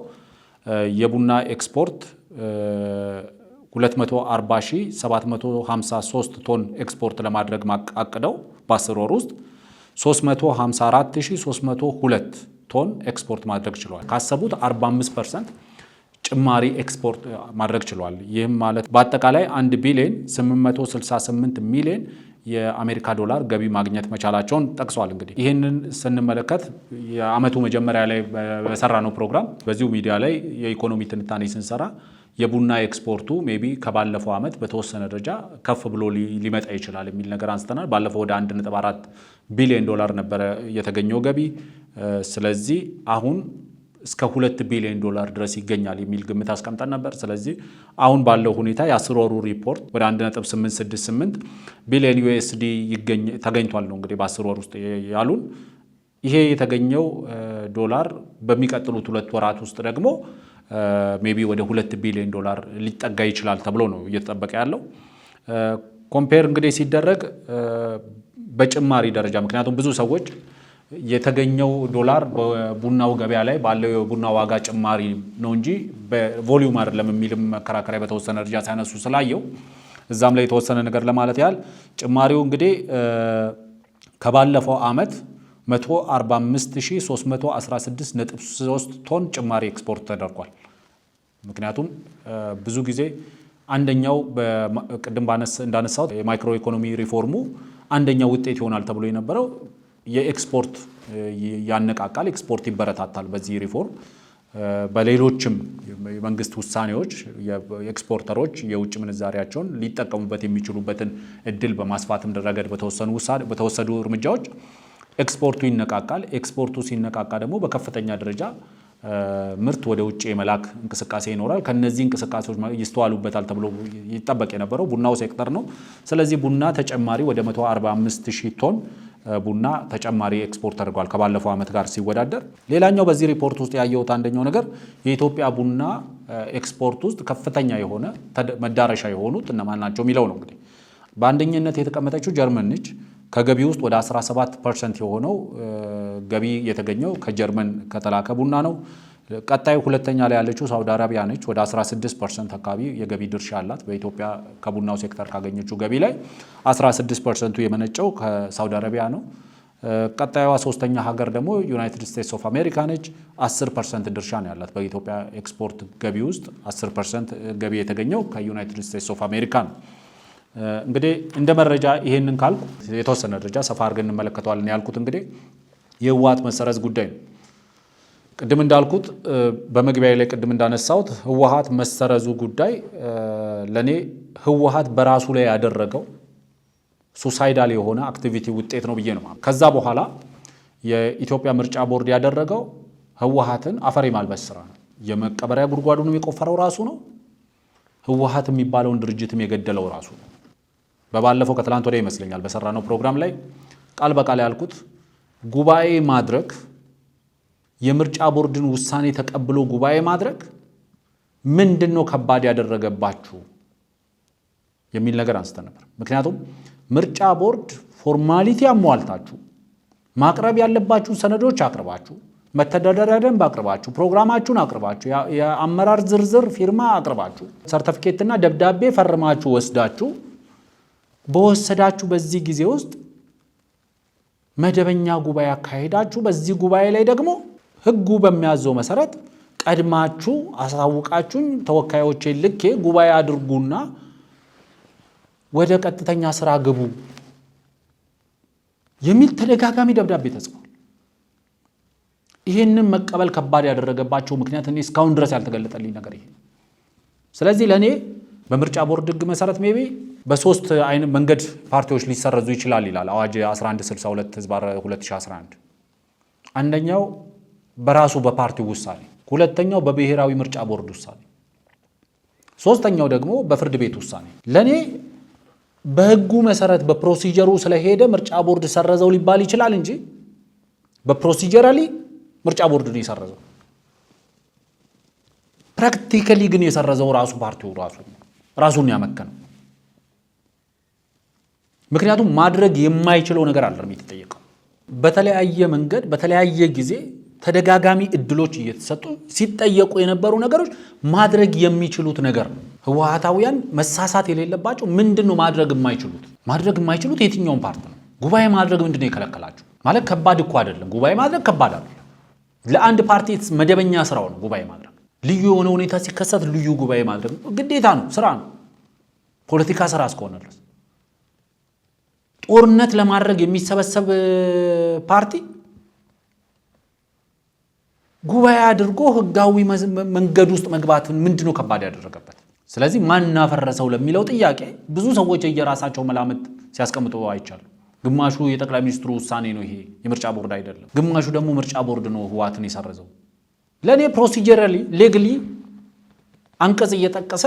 የቡና ኤክስፖርት 240,753 ቶን ኤክስፖርት ለማድረግ አቅደው በ10 ወር ውስጥ 354,302 ቶን ኤክስፖርት ማድረግ ችሏል። ካሰቡት 45% ጭማሪ ኤክስፖርት ማድረግ ችሏል። ይህም ማለት በአጠቃላይ 1 ቢሊዮን 868 ሚሊዮን የአሜሪካ ዶላር ገቢ ማግኘት መቻላቸውን ጠቅሷል። እንግዲህ ይህንን ስንመለከት የዓመቱ መጀመሪያ ላይ በሰራነው ፕሮግራም በዚሁ ሚዲያ ላይ የኢኮኖሚ ትንታኔ ስንሰራ የቡና ኤክስፖርቱ ሜቢ ከባለፈው ዓመት በተወሰነ ደረጃ ከፍ ብሎ ሊመጣ ይችላል የሚል ነገር አንስተናል። ባለፈው ወደ 1.4 ቢሊዮን ዶላር ነበረ የተገኘው ገቢ። ስለዚህ አሁን እስከ 2 ቢሊዮን ዶላር ድረስ ይገኛል የሚል ግምት አስቀምጠን ነበር። ስለዚህ አሁን ባለው ሁኔታ የ10 ወሩ ሪፖርት ወደ 1.868 ቢሊዮን ዩኤስዲ ተገኝቷል ነው እንግዲህ በ10 ወር ውስጥ ያሉን። ይሄ የተገኘው ዶላር በሚቀጥሉት 2 ወራት ውስጥ ደግሞ ሜቢ ወደ 2 ቢሊዮን ዶላር ሊጠጋ ይችላል ተብሎ ነው እየተጠበቀ ያለው። ኮምፔር እንግዲህ ሲደረግ በጭማሪ ደረጃ ምክንያቱም ብዙ ሰዎች የተገኘው ዶላር በቡናው ገበያ ላይ ባለው የቡና ዋጋ ጭማሪ ነው እንጂ በቮሊዩም አይደለም የሚልም መከራከሪያ በተወሰነ ደረጃ ሳይነሱ ስላየው እዛም ላይ የተወሰነ ነገር ለማለት ያህል ጭማሪው እንግዲህ ከባለፈው ዓመት 145,316.3 ቶን ጭማሪ ኤክስፖርት ተደርጓል። ምክንያቱም ብዙ ጊዜ አንደኛው ቅድም እንዳነሳሁት የማይክሮ ኢኮኖሚ ሪፎርሙ አንደኛው ውጤት ይሆናል ተብሎ የነበረው የኤክስፖርት ያነቃቃል፣ ኤክስፖርት ይበረታታል። በዚህ ሪፎርም በሌሎችም የመንግስት ውሳኔዎች ኤክስፖርተሮች የውጭ ምንዛሪያቸውን ሊጠቀሙበት የሚችሉበትን እድል በማስፋትም ረገድ በተወሰዱ እርምጃዎች ኤክስፖርቱ ይነቃቃል። ኤክስፖርቱ ሲነቃቃ ደግሞ በከፍተኛ ደረጃ ምርት ወደ ውጭ የመላክ እንቅስቃሴ ይኖራል። ከነዚህ እንቅስቃሴዎች ይስተዋሉበታል ተብሎ ይጠበቅ የነበረው ቡናው ሴክተር ነው። ስለዚህ ቡና ተጨማሪ ወደ 145,000 ቶን ቡና ተጨማሪ ኤክስፖርት ተደርጓል ከባለፈው ዓመት ጋር ሲወዳደር። ሌላኛው በዚህ ሪፖርት ውስጥ ያየሁት አንደኛው ነገር የኢትዮጵያ ቡና ኤክስፖርት ውስጥ ከፍተኛ የሆነ መዳረሻ የሆኑት እነማን ናቸው የሚለው ነው። እንግዲህ በአንደኝነት የተቀመጠችው ጀርመን ነች። ከገቢ ውስጥ ወደ 17% የሆነው ገቢ የተገኘው ከጀርመን ከተላከ ቡና ነው። ቀጣዩ ሁለተኛ ላይ ያለችው ሳውዲ አረቢያ ነች። ወደ 16% አካባቢ የገቢ ድርሻ አላት። በኢትዮጵያ ከቡናው ሴክተር ካገኘችው ገቢ ላይ 16% የመነጨው ከሳውዲ አረቢያ ነው። ቀጣዩዋ ሶስተኛ ሀገር ደግሞ ዩናይትድ ስቴትስ ኦፍ አሜሪካ ነች። 10% ድርሻ ነው ያላት በኢትዮጵያ ኤክስፖርት ገቢ ውስጥ 10% ገቢ የተገኘው ከዩናይትድ ስቴትስ ኦፍ አሜሪካ ነው። እንግዲህ እንደ መረጃ ይሄንን ካልኩ የተወሰነ ደረጃ ሰፋ አድርገን እንመለከተዋለን። ያልኩት እንግዲህ የህወሓት መሰረዝ ጉዳይ ነው። ቅድም እንዳልኩት በመግቢያ ላይ ቅድም እንዳነሳሁት ህወሓት መሰረዙ ጉዳይ ለኔ ህወሓት በራሱ ላይ ያደረገው ሱሳይዳል የሆነ አክቲቪቲ ውጤት ነው ብዬ ነው። ከዛ በኋላ የኢትዮጵያ ምርጫ ቦርድ ያደረገው ህወሓትን አፈር የማልበስ ስራ ነው። የመቀበሪያ ጉድጓዱንም የቆፈረው ራሱ ነው። ህወሓት የሚባለውን ድርጅትም የገደለው ራሱ ነው። በባለፈው ከትላንት ወዲያ ይመስለኛል በሰራነው ፕሮግራም ላይ ቃል በቃል ያልኩት ጉባኤ ማድረግ የምርጫ ቦርድን ውሳኔ ተቀብሎ ጉባኤ ማድረግ ምንድነው ከባድ ያደረገባችሁ የሚል ነገር አንስተን ነበር። ምክንያቱም ምርጫ ቦርድ ፎርማሊቲ አሟልታችሁ ማቅረብ ያለባችሁ ሰነዶች አቅርባችሁ መተዳደሪያ ደንብ አቅርባችሁ ፕሮግራማችሁን አቅርባችሁ የአመራር ዝርዝር ፊርማ አቅርባችሁ ሰርቲፊኬትና ደብዳቤ ፈርማችሁ ወስዳችሁ በወሰዳችሁ በዚህ ጊዜ ውስጥ መደበኛ ጉባኤ አካሄዳችሁ በዚህ ጉባኤ ላይ ደግሞ ህጉ በሚያዘው መሰረት ቀድማችሁ አሳውቃችሁኝ ተወካዮቼን ልኬ ጉባኤ አድርጉና ወደ ቀጥተኛ ስራ ግቡ የሚል ተደጋጋሚ ደብዳቤ ተጽፏል። ይሄንን መቀበል ከባድ ያደረገባቸው ምክንያት እኔ እስካሁን ድረስ ያልተገለጠልኝ ነገር ይሄ። ስለዚህ ለኔ በምርጫ ቦርድ ህግ መሰረት ሜቢ በሶስት አይነት መንገድ ፓርቲዎች ሊሰረዙ ይችላል ይላል አዋጅ 1162/2011። አንደኛው በራሱ በፓርቲው ውሳኔ፣ ሁለተኛው በብሔራዊ ምርጫ ቦርድ ውሳኔ፣ ሶስተኛው ደግሞ በፍርድ ቤት ውሳኔ። ለኔ በህጉ መሰረት በፕሮሲጀሩ ስለሄደ ምርጫ ቦርድ ሰረዘው ሊባል ይችላል እንጂ በፕሮሲጀራሊ ምርጫ ቦርድ ነው የሰረዘው። ፕራክቲካሊ ግን የሰረዘው ራሱ ፓርቲው ራሱን ያመከነው። ምክንያቱም ማድረግ የማይችለው ነገር አለ የሚጠየቀው። በተለያየ መንገድ በተለያየ ጊዜ ተደጋጋሚ እድሎች እየተሰጡ ሲጠየቁ የነበሩ ነገሮች ማድረግ የሚችሉት ነገር ነው። ህወሓታውያን መሳሳት የሌለባቸው ምንድነው ማድረግ የማይችሉት የትኛውን ፓርቲ ነው? ጉባኤ ማድረግ ምንድነው የከለከላቸው? ማለት ከባድ እኮ አይደለም። ጉባኤ ማድረግ ከባድ አይደለም። ለአንድ ፓርቲ መደበኛ ስራው ነው ጉባኤ ማድረግ። ልዩ የሆነ ሁኔታ ሲከሰት ልዩ ጉባኤ ማድረግ ግዴታ ነው፣ ስራ ነው፣ ፖለቲካ ስራ እስከሆነ ድረስ። ጦርነት ለማድረግ የሚሰበሰብ ፓርቲ ጉባኤ አድርጎ ህጋዊ መንገድ ውስጥ መግባትን ምንድነው ከባድ ያደረገበት? ስለዚህ ማን አፈረሰው ለሚለው ጥያቄ ብዙ ሰዎች የየራሳቸው መላምት ሲያስቀምጡ አይቻሉ። ግማሹ የጠቅላይ ሚኒስትሩ ውሳኔ ነው ይሄ የምርጫ ቦርድ አይደለም፣ ግማሹ ደግሞ ምርጫ ቦርድ ነው ህወሓትን የሰረዘው። ለኔ ፕሮሲጀራሊ ሌግሊ አንቀጽ እየጠቀሰ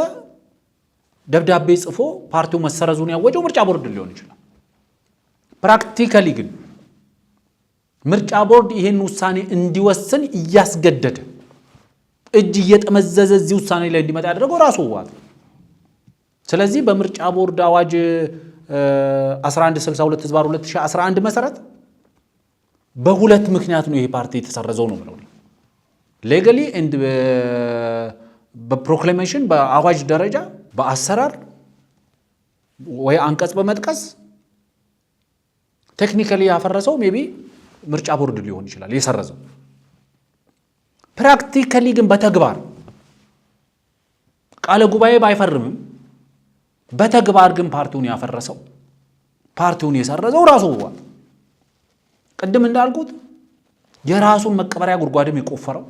ደብዳቤ ጽፎ ፓርቲው መሰረዙን ያወጀው ምርጫ ቦርድ ሊሆን ይችላል። ፕራክቲካሊ ግን ምርጫ ቦርድ ይሄን ውሳኔ እንዲወስን እያስገደደ እጅ እየጠመዘዘ እዚህ ውሳኔ ላይ እንዲመጣ ያደረገው ራሱ ህወሓት። ስለዚህ በምርጫ ቦርድ አዋጅ 1162/2011 መሰረት በሁለት ምክንያት ነው ይሄ ፓርቲ የተሰረዘው ነው ብለው ሌጋሊ ኤንድ በፕሮክላሜሽን በአዋጅ ደረጃ በአሰራር ወይ አንቀጽ በመጥቀስ ቴክኒካሊ ያፈረሰው ሜቢ ምርጫ ቦርድ ሊሆን ይችላል የሰረዘው። ፕራክቲካሊ ግን በተግባር ቃለ ጉባኤ ባይፈርምም በተግባር ግን ፓርቲውን ያፈረሰው ፓርቲውን የሰረዘው ራሱ ህወሓት። ቅድም እንዳልኩት የራሱን መቀበሪያ ጉድጓድም የቆፈረው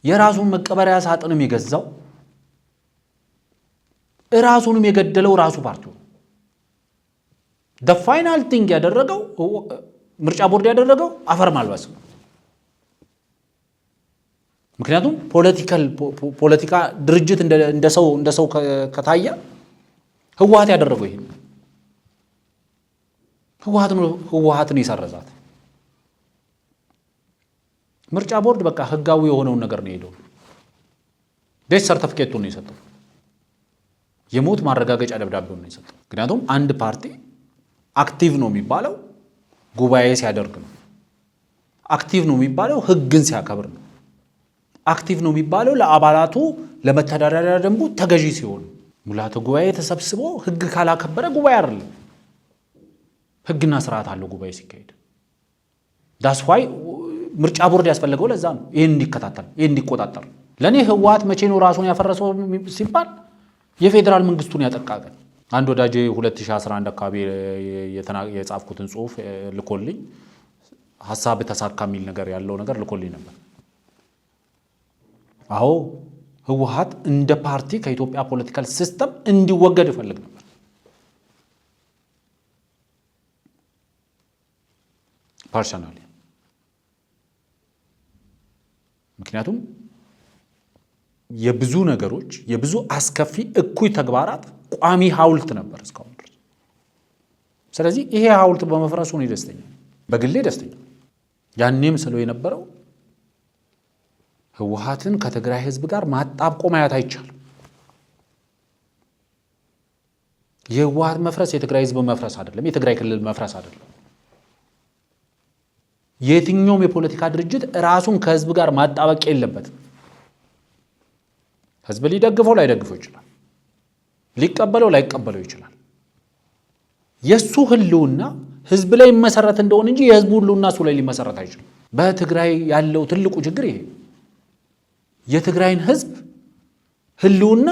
የራሱን መቀበሪያ ሳጥንም የገዛው ራሱንም የገደለው ራሱ ፓርቲው። the final thing ያደረገው ምርጫ ቦርድ ያደረገው አፈር ማልበስ ነው። ምክንያቱም ፖለቲካ ድርጅት እንደ ሰው ከታየ ህወሓት ያደረገው ይሄ ህወሓትን የሰረዛት ምርጫ ቦርድ በቃ ህጋዊ የሆነውን ነገር ነው ሄደው ዴት ሰርቲፊኬቱን ነው የሰጠው፣ የሞት ማረጋገጫ ደብዳቤውን ነው የሰጠው። ምክንያቱም አንድ ፓርቲ አክቲቭ ነው የሚባለው ጉባኤ ሲያደርግ ነው። አክቲቭ ነው የሚባለው ህግን ሲያከብር ነው። አክቲቭ ነው የሚባለው ለአባላቱ ለመተዳደሪያ ደንቡ ተገዢ ሲሆን። ሙላተ ጉባኤ ተሰብስቦ ህግ ካላከበረ ጉባኤ አይደለም። ህግና ስርዓት አለው ጉባኤ ሲካሄድ። ዳስ ዋይ ምርጫ ቦርድ ያስፈልገው ለዛ ነው፣ ይሄን እንዲከታተል ይሄን እንዲቆጣጠር። ለኔ ህወሓት መቼ ነው ራሱን ያፈረሰው ሲባል የፌዴራል መንግስቱን ያጠቃቀ አንድ ወዳጄ 2011 አካባቢ የጻፍኩትን ጽሁፍ ልኮልኝ ሐሳብ ተሳካ የሚል ነገር ያለው ነገር ልኮልኝ ነበር። አዎ ህወሓት እንደ ፓርቲ ከኢትዮጵያ ፖለቲካል ሲስተም እንዲወገድ ይፈልግ ነበር። ፐርሰናሊ ምክንያቱም የብዙ ነገሮች የብዙ አስከፊ እኩይ ተግባራት ቋሚ ሐውልት ነበር እስካሁን ድረስ። ስለዚህ ይሄ ሐውልት በመፍረሱ ነው ደስተኛ፣ በግሌ ደስተኛ። ያኔም ስለው የነበረው ህወሓትን ከትግራይ ህዝብ ጋር ማጣብቆ ማየት አይቻልም። የህወሓት መፍረስ የትግራይ ህዝብ መፍረስ አይደለም፣ የትግራይ ክልል መፍረስ አይደለም። የትኛውም የፖለቲካ ድርጅት ራሱን ከህዝብ ጋር ማጣበቅ የለበትም። ህዝብ ሊደግፈው ላይደግፈው ይችላል፣ ሊቀበለው ላይቀበለው ይችላል። የሱ ህልውና ህዝብ ላይ መሰረት እንደሆነ እንጂ የህዝቡ ህልውና እሱ ላይ ሊመሰረት አይችልም። በትግራይ ያለው ትልቁ ችግር ይሄ የትግራይን ህዝብ ህልውና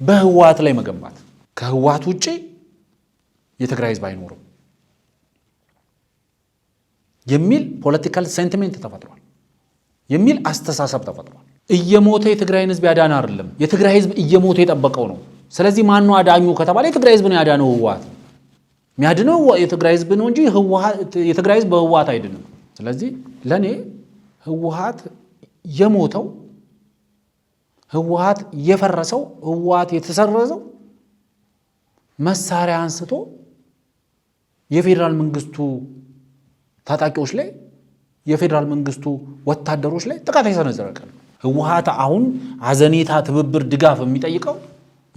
በህወሓት ላይ መገንባት፣ ከህወሓት ውጪ የትግራይ ህዝብ አይኖርም የሚል ፖለቲካል ሴንቲሜንት ተፈጥሯል፣ የሚል አስተሳሰብ ተፈጥሯል። እየሞተ የትግራይን ህዝብ ያዳነ አይደለም፣ የትግራይ ህዝብ እየሞተ የጠበቀው ነው። ስለዚህ ማን ነው አዳኙ ከተባለ የትግራይ ህዝብ ነው ያዳነው። ህወሓት የሚያድነው የትግራይ ህዝብ ነው እንጂ የትግራይ ህዝብ በህወሓት አይድንም። ስለዚህ ለኔ ህወሓት የሞተው፣ ህወሓት የፈረሰው፣ ህወሓት የተሰረዘው መሳሪያ አንስቶ የፌዴራል መንግስቱ ታጣቂዎች ላይ፣ የፌዴራል መንግስቱ ወታደሮች ላይ ጥቃት የሰነዘረ ቀን። ህወሓት አሁን አዘኔታ፣ ትብብር፣ ድጋፍ የሚጠይቀው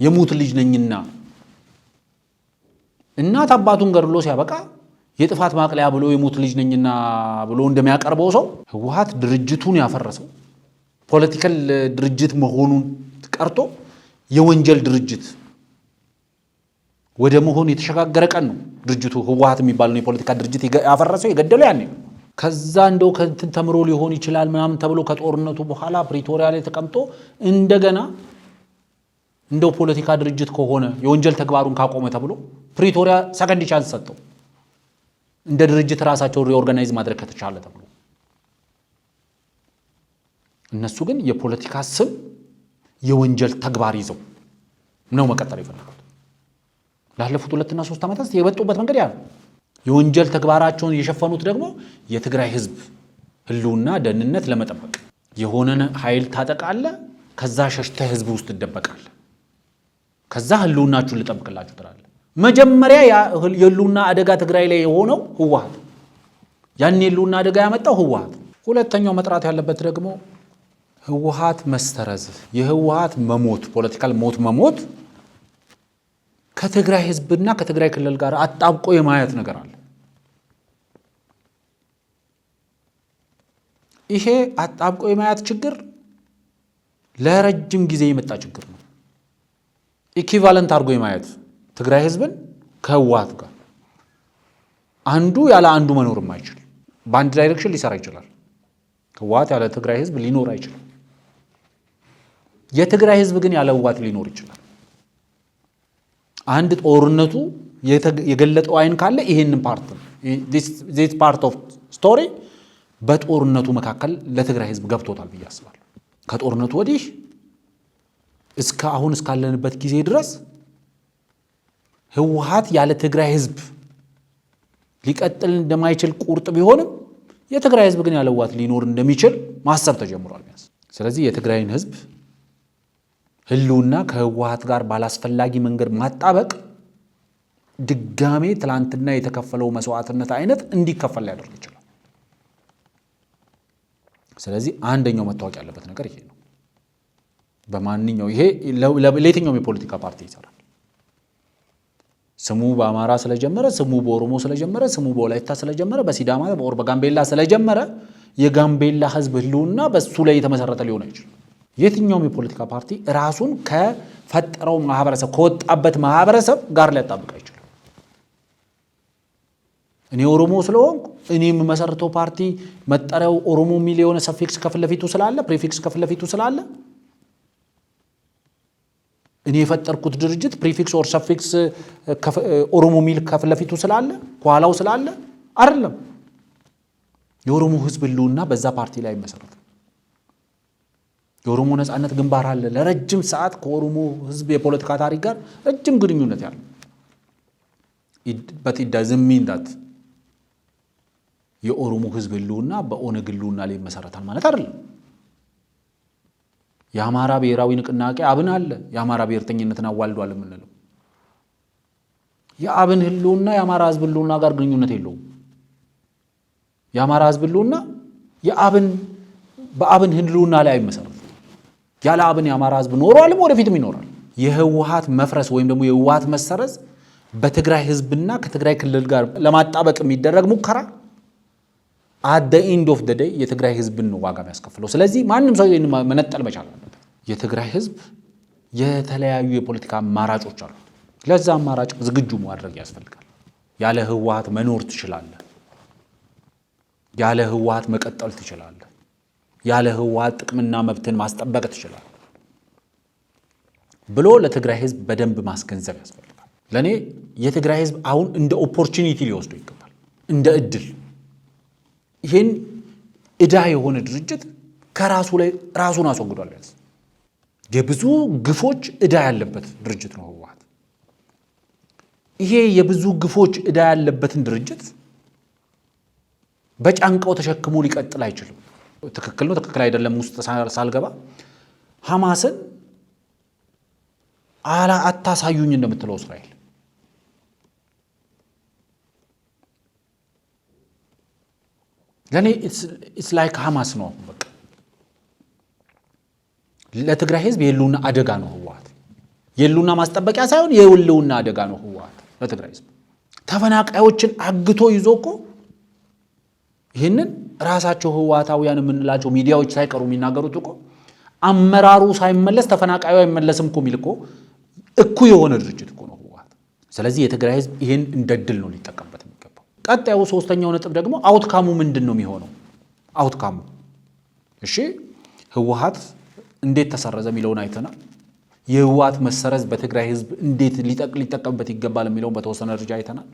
የሙት ልጅ ነኝና እናት አባቱን ገድሎ ሲያበቃ የጥፋት ማቅለያ ብሎ የሙት ልጅ ነኝና ብሎ እንደሚያቀርበው ሰው ህወሓት ድርጅቱን ያፈረሰው ፖለቲካል ድርጅት መሆኑን ቀርቶ የወንጀል ድርጅት ወደ መሆን የተሸጋገረ ቀን ነው። ድርጅቱ ህወሓት የሚባለው የፖለቲካ ድርጅት ያፈረሰው የገደለው ያኔ ነው። ከዛ እንደው ከእንትን ተምሮ ሊሆን ይችላል ምናምን ተብሎ ከጦርነቱ በኋላ ፕሪቶሪያ ላይ ተቀምጦ እንደገና እንደው ፖለቲካ ድርጅት ከሆነ የወንጀል ተግባሩን ካቆመ ተብሎ ፕሪቶሪያ ሰከንድ ቻንስ ሰጠው፣ እንደ ድርጅት ራሳቸውን ሪኦርጋናይዝ ማድረግ ከተቻለ ተብሎ። እነሱ ግን የፖለቲካ ስም የወንጀል ተግባር ይዘው ነው መቀጠል የፈለጉት። ላለፉት 2 እና 3 ዓመታት የበጡበት መንገድ ያ ነው። የወንጀል ተግባራቸውን የሸፈኑት ደግሞ የትግራይ ህዝብ ህልውና ደህንነት ለመጠበቅ የሆነን ኃይል ታጠቃለ፣ ከዛ ሸሽተህ ህዝብ ውስጥ ትደበቃለ፣ ከዛ ህልውናችሁን ልጠብቅላችሁ ትላለህ። መጀመሪያ የህልውና አደጋ ትግራይ ላይ የሆነው ህወሓት፣ ያን የህልውና አደጋ ያመጣው ህወሓት። ሁለተኛው መጥራት ያለበት ደግሞ ህወሓት መስተረዝ፣ የህወሓት መሞት፣ ፖለቲካል መሞት ከትግራይ ህዝብና ከትግራይ ክልል ጋር አጣብቆ የማየት ነገር አለ። ይሄ አጣብቆ የማየት ችግር ለረጅም ጊዜ የመጣ ችግር ነው። ኢኩቫለንት አድርጎ የማየት ትግራይ ህዝብን ከህወሓት ጋር አንዱ ያለ አንዱ መኖር የማይችል በአንድ ዳይሬክሽን ሊሰራ ይችላል። ህወሓት ያለ ትግራይ ህዝብ ሊኖር አይችልም። የትግራይ ህዝብ ግን ያለ ህወሓት ሊኖር ይችላል። አንድ ጦርነቱ የገለጠው አይን ካለ ይሄንን ፓርት ነው። this part of story በጦርነቱ መካከል ለትግራይ ህዝብ ገብቶታል ብዬ አስባለሁ። ከጦርነቱ ወዲህ እስከ አሁን እስካለንበት ጊዜ ድረስ ህወሓት ያለ ትግራይ ህዝብ ሊቀጥል እንደማይችል ቁርጥ ቢሆንም የትግራይ ህዝብ ግን ያለ ህወሓት ሊኖር እንደሚችል ማሰብ ተጀምሯል። ስለዚህ የትግራይን ህዝብ ህልውና ከህወሓት ጋር ባላስፈላጊ መንገድ ማጣበቅ ድጋሜ ትላንትና የተከፈለው መስዋዕትነት አይነት እንዲከፈል ሊያደርግ ይችላል። ስለዚህ አንደኛው መታወቅ ያለበት ነገር ይሄ ነው። በማንኛው ይሄ ለየትኛውም የፖለቲካ ፓርቲ ይሰራል። ስሙ በአማራ ስለጀመረ፣ ስሙ በኦሮሞ ስለጀመረ፣ ስሙ በወላይታ ስለጀመረ፣ በሲዳማ በጋምቤላ ስለጀመረ የጋምቤላ ህዝብ ህልውና በሱ ላይ የተመሰረተ ሊሆን አይችልም። የትኛውም የፖለቲካ ፓርቲ ራሱን ከፈጠረው ማህበረሰብ ከወጣበት ማህበረሰብ ጋር ሊያጣብቅ አይችልም። እኔ ኦሮሞ ስለሆንኩ እኔ የምመሰርተው ፓርቲ መጠሪያው ኦሮሞ የሚል የሆነ ሰፊክስ ከፊት ለፊቱ ስላለ፣ ፕሪፊክስ ከፊት ለፊቱ ስላለ እኔ የፈጠርኩት ድርጅት ፕሪፊክስ ኦር ሰፊክስ ኦሮሞ የሚል ከፊት ለፊቱ ስላለ ከኋላው ስላለ አይደለም። የኦሮሞ ህዝብ ህልውና በዛ ፓርቲ ላይ መሰረት የኦሮሞ ነጻነት ግንባር አለ። ለረጅም ሰዓት ከኦሮሞ ህዝብ የፖለቲካ ታሪክ ጋር ረጅም ግንኙነት ያለው but it doesn't mean that የኦሮሞ ህዝብ ህልውና በኦነግ ህልውና ላይ መሰረታል ማለት አይደለም። የአማራ ብሔራዊ ንቅናቄ አብን አለ። የአማራ ብሔርተኝነትን አዋልዷል የምንለው የአብን ህልውና የአማራ ህዝብ ህልውና ጋር ግንኙነት የለውም። የአማራ ህዝብ ህልውና በአብን ህልውና ላይ አይመሰረትም። ያለ አብን የአማራ ህዝብ ኖሯልም ወደፊትም ይኖራል። የህወሓት መፍረስ ወይም ደግሞ የህወሓት መሰረዝ በትግራይ ህዝብና ከትግራይ ክልል ጋር ለማጣበቅ የሚደረግ ሙከራ at the end of the day የትግራይ ህዝብን ነው ዋጋ የሚያስከፍለው። ስለዚህ ማንም ሰው መነጠል መቻል አለበት። የትግራይ ህዝብ የተለያዩ የፖለቲካ አማራጮች አሉ። ለዛ አማራጭ ዝግጁ ማድረግ ያስፈልጋል። ያለ ህወሓት መኖር ትችላለህ፣ ያለ ህወሓት መቀጠል ትችላለህ፣ ያለ ህወሓት ጥቅምና መብትን ማስጠበቅ ትችላለህ ብሎ ለትግራይ ህዝብ በደንብ ማስገንዘብ ያስፈልጋል። ለኔ የትግራይ ህዝብ አሁን እንደ ኦፖርቹኒቲ ሊወስደው ይገባል፣ እንደ እድል። ይሄን እዳ የሆነ ድርጅት ከራሱ ላይ ራሱን አስወግዷል። የብዙ ግፎች እዳ ያለበት ድርጅት ነው ህወሓት። ይሄ የብዙ ግፎች እዳ ያለበትን ድርጅት በጫንቃው ተሸክሞ ሊቀጥል አይችልም። ትክክል ነው ትክክል አይደለም ውስጥ ሳልገባ ሐማስን አታሳዩኝ እንደምትለው እስራኤል ለኔ it's like ሐማስ ነው። በቃ ለትግራይ ህዝብ የህልውና አደጋ ነው ህወሓት። የህልውና ማስጠበቂያ ሳይሆን የህልውና አደጋ ነው ህወሓት ለትግራይ ህዝብ። ተፈናቃዮችን አግቶ ይዞ እኮ ይህንን ራሳቸው ህወሓታውያን የምንላቸው ሚዲያዎች ሳይቀሩ የሚናገሩት እኮ አመራሩ ሳይመለስ ተፈናቃዩ አይመለስም እኮ የሚል እኮ እኩይ የሆነ ድርጅት እኮ ነው ህወሓት። ስለዚህ የትግራይ ህዝብ ይህን እንደ ድል ነው ሊጠቀምበት የሚገባው። ቀጣዩ ሶስተኛው ነጥብ ደግሞ አውትካሙ ምንድን ነው የሚሆነው? አውትካሙ እሺ ህወሓት እንዴት ተሰረዘ የሚለውን አይተናል። የህወሓት መሰረዝ በትግራይ ህዝብ እንዴት ሊጠቀምበት ይገባል የሚለውን በተወሰነ ደረጃ አይተናል።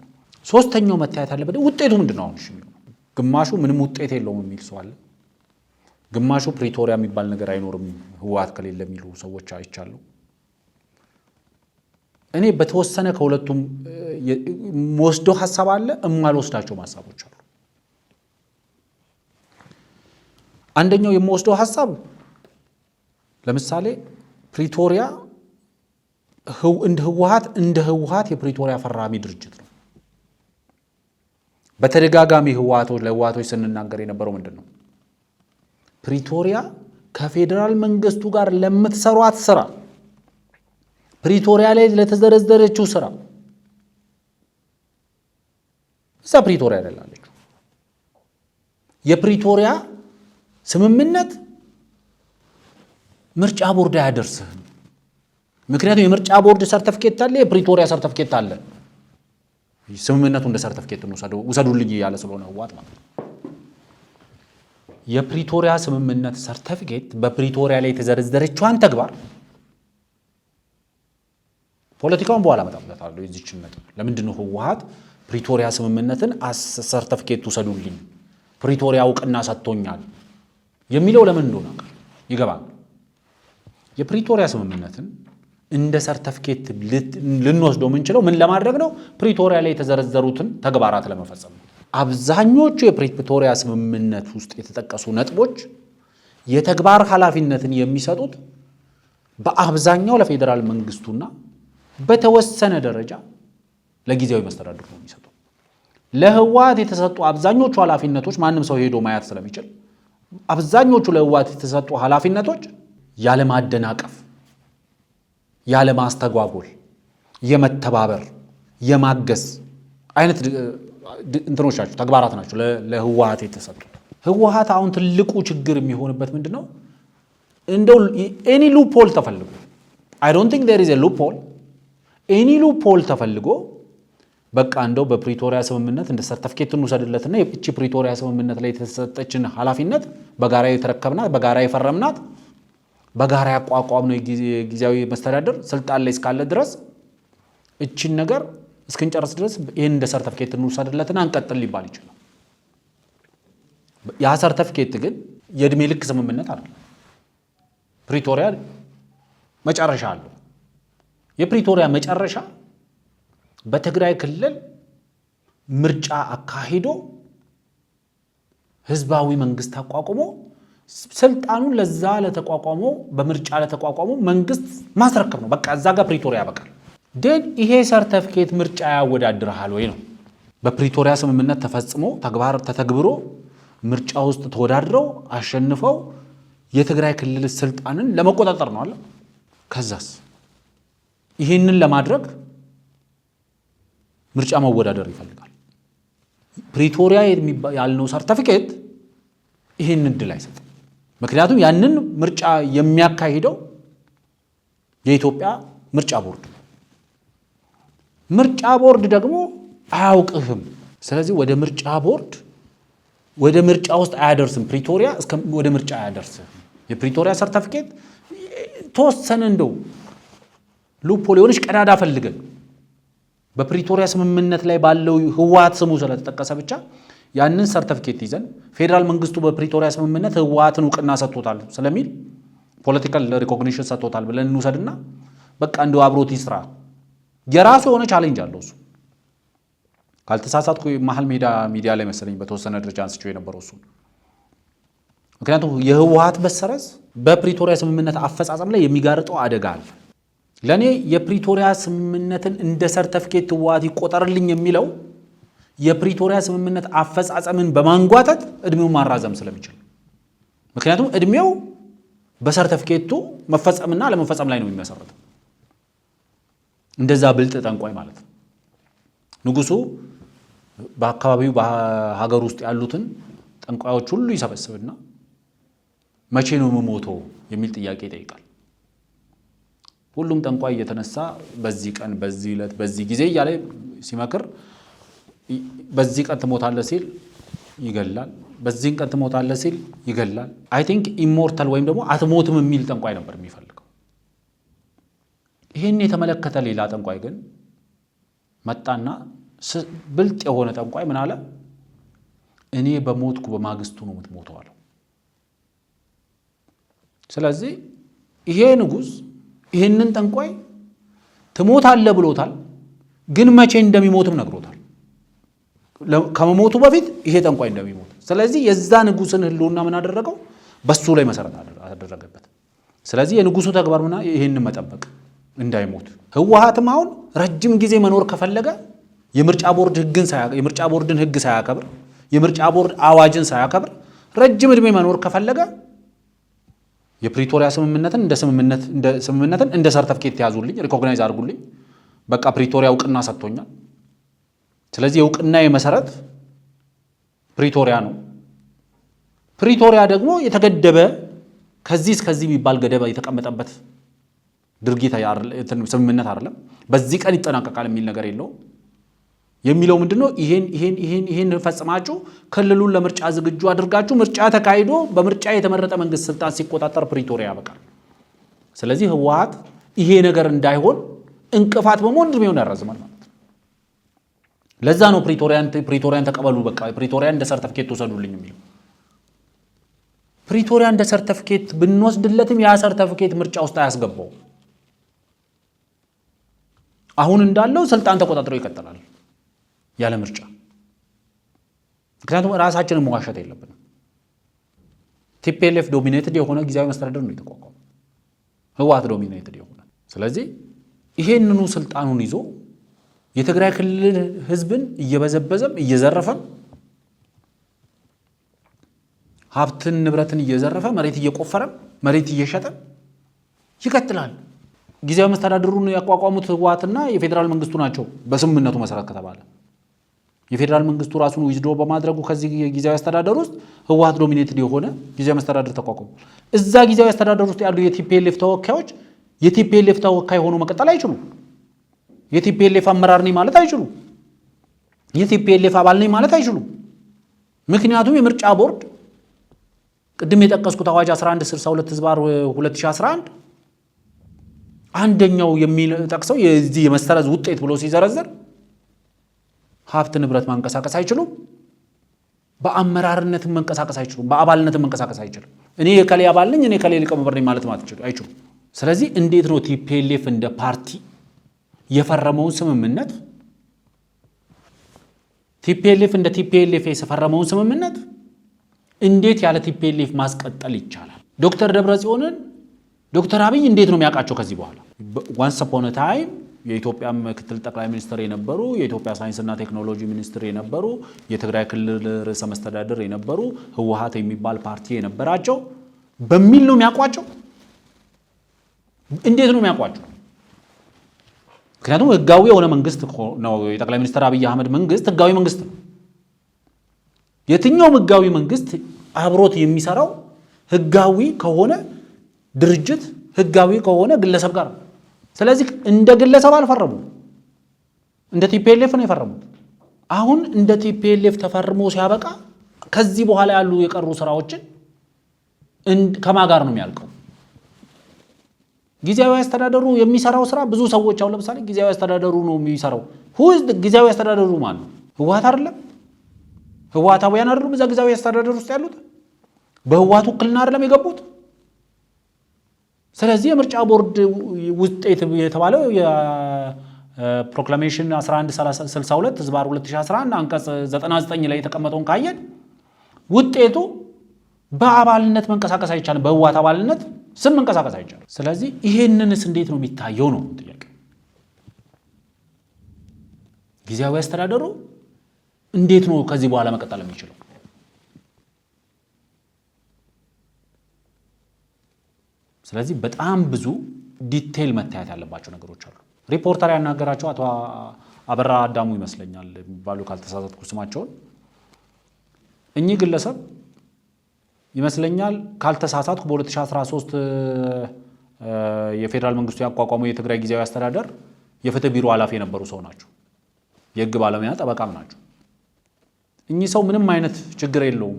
ሶስተኛው መታየት አለበት ውጤቱ ምንድን ነው? አሁን ግማሹ ምንም ውጤት የለውም የሚል ሰው አለ። ግማሹ ፕሪቶሪያ የሚባል ነገር አይኖርም ህወሓት ከሌለ የሚሉ ሰዎች አይቻሉ። እኔ በተወሰነ ከሁለቱም ወስደው ሐሳብ አለ፣ እማልወስዳቸው ሐሳቦች አሉ። አንደኛው የምወስደው ሐሳብ ለምሳሌ ፕሪቶሪያ እንደ ህወሓት የፕሪቶሪያ ፈራሚ ድርጅት ነው። በተደጋጋሚ ለህወሓቶች ስንናገር የነበረው ምንድን ነው? ፕሪቶሪያ ከፌዴራል መንግስቱ ጋር ለምትሰሯት ስራ፣ ፕሪቶሪያ ላይ ለተዘረዘረችው ስራ እዛ ፕሪቶሪያ አይደላለችው። የፕሪቶሪያ ስምምነት ምርጫ ቦርድ አያደርስህም። ምክንያቱም የምርጫ ቦርድ ሰርተፍኬት አለ፣ የፕሪቶሪያ ሰርተፍኬት አለ። ስምምነቱ እንደ ሰርተፍኬት ውሰዱልኝ እያለ ስለሆነ ህወሓት ማለት ነው። የፕሪቶሪያ ስምምነት ሰርተፍኬት በፕሪቶሪያ ላይ የተዘረዘረችዋን ተግባር ፖለቲካውን በኋላ መጣበታለሁ። የዚህችን ነጥብ ለምንድን ነው ህወሓት ፕሪቶሪያ ስምምነትን ሰርተፍኬት ውሰዱልኝ ፕሪቶሪያ እውቅና ሰጥቶኛል የሚለው ለምን እንደሆነ ይገባል። የፕሪቶሪያ ስምምነትን እንደ ሰርተፍኬት ልንወስደው የምንችለው ምን ለማድረግ ነው? ፕሪቶሪያ ላይ የተዘረዘሩትን ተግባራት ለመፈጸም ነው። አብዛኞቹ የፕሪቶሪያ ስምምነት ውስጥ የተጠቀሱ ነጥቦች የተግባር ኃላፊነትን የሚሰጡት በአብዛኛው ለፌዴራል መንግስቱና በተወሰነ ደረጃ ለጊዜያዊ መስተዳድር ነው የሚሰጡ። ለህወሓት የተሰጡ አብዛኞቹ ኃላፊነቶች ማንም ሰው ሄዶ ማየት ስለሚችል አብዛኞቹ ለህወሓት የተሰጡ ኃላፊነቶች ያለ ማደናቀፍ፣ ያለ ማስተጓጎል፣ የመተባበር፣ የማገዝ አይነት እንትኖች ናቸው፣ ተግባራት ናቸው ለህወሓት የተሰጡት። ህወሓት አሁን ትልቁ ችግር የሚሆንበት ምንድነው? እንደው ኤኒ ሉፖል ተፈልጎ I don't think there is a loophole ኤኒ ሉፖል ተፈልጎ በቃ እንደው በፕሪቶሪያ ስምምነት እንደ ሰርተፍኬት እንውሰድለትና እቺ ፕሪቶሪያ ስምምነት ላይ የተሰጠችን ኃላፊነት በጋራ የተረከብናት፣ በጋራ የፈረምናት፣ በጋራ ያቋቋምነው ጊዜያዊ መስተዳድር ስልጣን ላይ እስካለ ድረስ እቺን ነገር እስክንጨርስ ድረስ ይሄን እንደ ሰርተፍኬት እንውሰድለትና አንቀጥል ሊባል ይችላል። ያ ሰርተፍኬት ግን የእድሜ ልክ ስምምነት አይደለም። ፕሪቶሪያ መጨረሻ አለው። የፕሪቶሪያ መጨረሻ በትግራይ ክልል ምርጫ አካሂዶ ህዝባዊ መንግስት አቋቁሞ ስልጣኑን ለዛ ለተቋቋመው በምርጫ ለተቋቋመው መንግስት ማስረከብ ነው። በቃ እዛ ጋር ፕሪቶሪያ ያበቃል። ደን ይሄ ሰርተፍኬት ምርጫ ያወዳድራል ወይ ነው? በፕሪቶሪያ ስምምነት ተፈጽሞ ተግባር ተተግብሮ ምርጫ ውስጥ ተወዳድረው አሸንፈው የትግራይ ክልል ስልጣንን ለመቆጣጠር ነው አለ። ከዛስ ይሄንን ለማድረግ ምርጫ መወዳደር ይፈልጋል። ፕሪቶሪያ ያልነው ሰርተፊኬት ይህን እድል አይሰጥም። ምክንያቱም ያንን ምርጫ የሚያካሂደው የኢትዮጵያ ምርጫ ቦርድ ነው። ምርጫ ቦርድ ደግሞ አያውቅህም። ስለዚህ ወደ ምርጫ ቦርድ ወደ ምርጫ ውስጥ አያደርስም። ፕሪቶሪያ ወደ ምርጫ አያደርስም። የፕሪቶሪያ ሰርተፊኬት ተወሰነ እንደው ሉፖል የሆነች ቀዳዳ ፈልገን በፕሪቶሪያ ስምምነት ላይ ባለው ህወሓት ስሙ ስለተጠቀሰ ብቻ ያንን ሰርተፊኬት ይዘን ፌዴራል መንግስቱ በፕሪቶሪያ ስምምነት ህወሓትን እውቅና ሰጥቶታል ስለሚል ፖለቲካል ሪኮግኒሽን ሰጥቶታል ብለን እንውሰድና በቃ እንደው አብሮት ይስራ። የራሱ የሆነ ቻሌንጅ አለው እሱ። ካልተሳሳትኩ መሀል ሜዳ ሚዲያ ላይ መሰለኝ በተወሰነ ደረጃ አንስቼው የነበረው እሱ። ምክንያቱም የህወሓት መሰረዝ በፕሪቶሪያ ስምምነት አፈጻጸም ላይ የሚጋርጠው አደጋ አለ። ለኔ የፕሪቶሪያ ስምምነትን እንደ ሰርተፊኬት ህወሓት ይቆጠርልኝ የሚለው የፕሪቶሪያ ስምምነት አፈጻጸምን በማንጓተት እድሜውን ማራዘም ስለሚችል፣ ምክንያቱም እድሜው በሰርተፊኬቱ መፈጸምና ለመፈጸም ላይ ነው የሚመሰረተው። እንደዛ ብልጥ ጠንቋይ ማለት ነው። ንጉሱ በአካባቢው በሀገር ውስጥ ያሉትን ጠንቋዮች ሁሉ ይሰበስብና መቼ ነው የምሞተው የሚል ጥያቄ ይጠይቃል። ሁሉም ጠንቋይ እየተነሳ በዚህ ቀን፣ በዚህ ዕለት፣ በዚህ ጊዜ እያለ ሲመክር በዚህ ቀን ትሞታለህ ሲል ይገላል፣ በዚህን ቀን ትሞታለህ ሲል ይገላል። አይ ቲንክ ኢሞርታል ወይም ደግሞ አትሞትም የሚል ጠንቋይ ነበር የሚፈልገው። ይህን የተመለከተ ሌላ ጠንቋይ ግን መጣና ብልጥ የሆነ ጠንቋይ ምን አለ? እኔ በሞትኩ በማግስቱ ነው የምትሞተው አለው። ስለዚህ ይሄ ንጉሥ ይህንን ጠንቋይ ትሞታለህ ብሎታል፣ ግን መቼ እንደሚሞትም ነግሮታል። ከመሞቱ በፊት ይሄ ጠንቋይ እንደሚሞት። ስለዚህ የዛ ንጉሥን ህልውና ምን አደረገው? በሱ ላይ መሰረት አደረገበት። ስለዚህ የንጉሱ ተግባር ምና ይሄንን መጠበቅ እንዳይሞት። ህወሓትም አሁን ረጅም ጊዜ መኖር ከፈለገ የምርጫ ቦርድን ህግ ሳያከብር፣ የምርጫ ቦርድ አዋጅን ሳያከብር ረጅም እድሜ መኖር ከፈለገ የፕሪቶሪያ ስምምነትን እንደ ሰርተፊኬት ያዙልኝ፣ ሪኮግናይዝ አድርጉልኝ፣ በቃ ፕሪቶሪያ እውቅና ሰጥቶኛል። ስለዚህ የእውቅናዬ መሰረት ፕሪቶሪያ ነው። ፕሪቶሪያ ደግሞ የተገደበ ከዚህ እስከዚህ የሚባል ገደብ የተቀመጠበት ድርጊት ስምምነት አይደለም። በዚህ ቀን ይጠናቀቃል የሚል ነገር የለውም። የሚለው ምንድነው? ይሄን ፈጽማችሁ ክልሉን ለምርጫ ዝግጁ አድርጋችሁ ምርጫ ተካሂዶ በምርጫ የተመረጠ መንግስት ስልጣን ሲቆጣጠር ፕሪቶሪያ ያበቃል። ስለዚህ ህወሓት ይሄ ነገር እንዳይሆን እንቅፋት በመሆን እድሜውን ያራዝማል ማለት ነው። ለዛ ነው ፕሪቶሪያን ተቀበሉ፣ በቃ ፕሪቶሪያን እንደ ሰርተፊኬት ተወሰዱልኝ የሚለው። ፕሪቶሪያ እንደ ሰርተፊኬት ብንወስድለትም ያ ሰርተፊኬት ምርጫ ውስጥ አያስገባው። አሁን እንዳለው ስልጣን ተቆጣጥሮ ይቀጥላል ያለ ምርጫ። ምክንያቱም ራሳችንን መዋሸት የለብንም። ቲፒኤልኤፍ ዶሚኔትድ የሆነ ጊዜያዊ መስተዳደር ነው የተቋቋመው፣ ህወሓት ዶሚኔትድ የሆነ። ስለዚህ ይሄንኑ ስልጣኑን ይዞ የትግራይ ክልል ህዝብን እየበዘበዘም እየዘረፈም ሀብትን ንብረትን እየዘረፈ መሬት እየቆፈረም መሬት እየሸጠም ይቀጥላል። ጊዜያዊ መስተዳድሩን ያቋቋሙት ህወሓትና የፌዴራል መንግስቱ ናቸው በስምምነቱ መሰረት ከተባለ። የፌዴራል መንግስቱ ራሱን ዊዝድሮ በማድረጉ ከዚህ ጊዜያዊ አስተዳደር ውስጥ ህወሓት ዶሚኔትድ የሆነ ጊዜያዊ አስተዳደር ተቋቋሙ። እዛ ጊዜያዊ አስተዳደር ውስጥ ያሉ የቲፒኤልኤፍ ተወካዮች የቲፒኤልኤፍ ተወካይ ሆኖ መቀጠል አይችሉም። የቲፒኤልኤፍ አመራር ነኝ ማለት አይችሉም። የቲፒኤልኤፍ አባል ነኝ ማለት አይችሉም። ምክንያቱም የምርጫ ቦርድ ቅድም የጠቀስኩት አዋጅ 1162/2011 አንደኛው የሚጠቅሰው የዚህ የመሰረዝ ውጤት ብሎ ሲዘረዘር ሀብት ንብረት ማንቀሳቀስ አይችሉም፣ በአመራርነት መንቀሳቀስ አይችሉም፣ በአባልነት መንቀሳቀስ አይችሉም። እኔ የከሌ አባል ነኝ፣ እኔ ከሌ ሊቀመንበር ነኝ ማለት አይችሉም። ስለዚህ እንዴት ነው ቲፒኤልኤፍ እንደ ፓርቲ የፈረመውን ስምምነት ቲፒኤልኤፍ እንደ ቲፒኤልኤፍ የፈረመውን ስምምነት እንዴት ያለ ቲፒኤልኤፍ ማስቀጠል ይቻላል? ዶክተር ደብረጽዮንን ዶክተር አብይ እንዴት ነው የሚያውቃቸው? ከዚህ በኋላ ዋንስ አፖን ታይም የኢትዮጵያ ምክትል ጠቅላይ ሚኒስትር የነበሩ፣ የኢትዮጵያ ሳይንስና ቴክኖሎጂ ሚኒስትር የነበሩ፣ የትግራይ ክልል ርዕሰ መስተዳድር የነበሩ፣ ህወሓት የሚባል ፓርቲ የነበራቸው በሚል ነው የሚያውቋቸው። እንዴት ነው የሚያውቋቸው? ምክንያቱም ህጋዊ የሆነ መንግስት ነው። የጠቅላይ ሚኒስትር አብይ አህመድ መንግስት ህጋዊ መንግስት ነው። የትኛውም ህጋዊ መንግስት አብሮት የሚሰራው ህጋዊ ከሆነ ድርጅት ህጋዊ ከሆነ ግለሰብ ጋር። ስለዚህ እንደ ግለሰብ አልፈረሙም፣ እንደ ቲፒኤልኤፍ ነው የፈረሙት። አሁን እንደ ቲፒኤልኤፍ ተፈርሞ ሲያበቃ ከዚህ በኋላ ያሉ የቀሩ ስራዎችን ከማን ጋር ነው የሚያልቀው? ጊዜያዊ አስተዳደሩ የሚሰራው ስራ ብዙ ሰዎች አሁን ለምሳሌ ጊዜያዊ አስተዳደሩ ነው የሚሰራው። ጊዜያዊ አስተዳደሩ ማን ነው? ህወሓት አይደለም? ህወሓታውያን አይደሉም እዛ ጊዜያዊ አስተዳደር ውስጥ ያሉት? በህወሓት ውክልና አይደለም የገቡት? ስለዚህ የምርጫ ቦርድ ውጤት የተባለው የፕሮክላሜሽን 1162 ህዝባር 2011 አንቀጽ 99 ላይ የተቀመጠውን ካየን ውጤቱ በአባልነት መንቀሳቀስ አይቻልም፣ በህወሓት አባልነት ስም መንቀሳቀስ አይቻልም። ስለዚህ ይሄንንስ እንዴት ነው የሚታየው ነው ጥያቄ። ጊዜያዊ አስተዳደሩ እንዴት ነው ከዚህ በኋላ መቀጠል የሚችለው? ስለዚህ በጣም ብዙ ዲቴል መታየት ያለባቸው ነገሮች አሉ። ሪፖርተር ያናገራቸው አቶ አበራ አዳሙ ይመስለኛል የሚባሉ ካልተሳሳትኩ ስማቸውን። እኚህ ግለሰብ ይመስለኛል ካልተሳሳትኩ በ2013 የፌዴራል መንግስቱ ያቋቋመው የትግራይ ጊዜያዊ አስተዳደር የፍትህ ቢሮ ኃላፊ የነበሩ ሰው ናቸው። የህግ ባለሙያ ጠበቃም ናቸው። እኚህ ሰው ምንም አይነት ችግር የለውም፣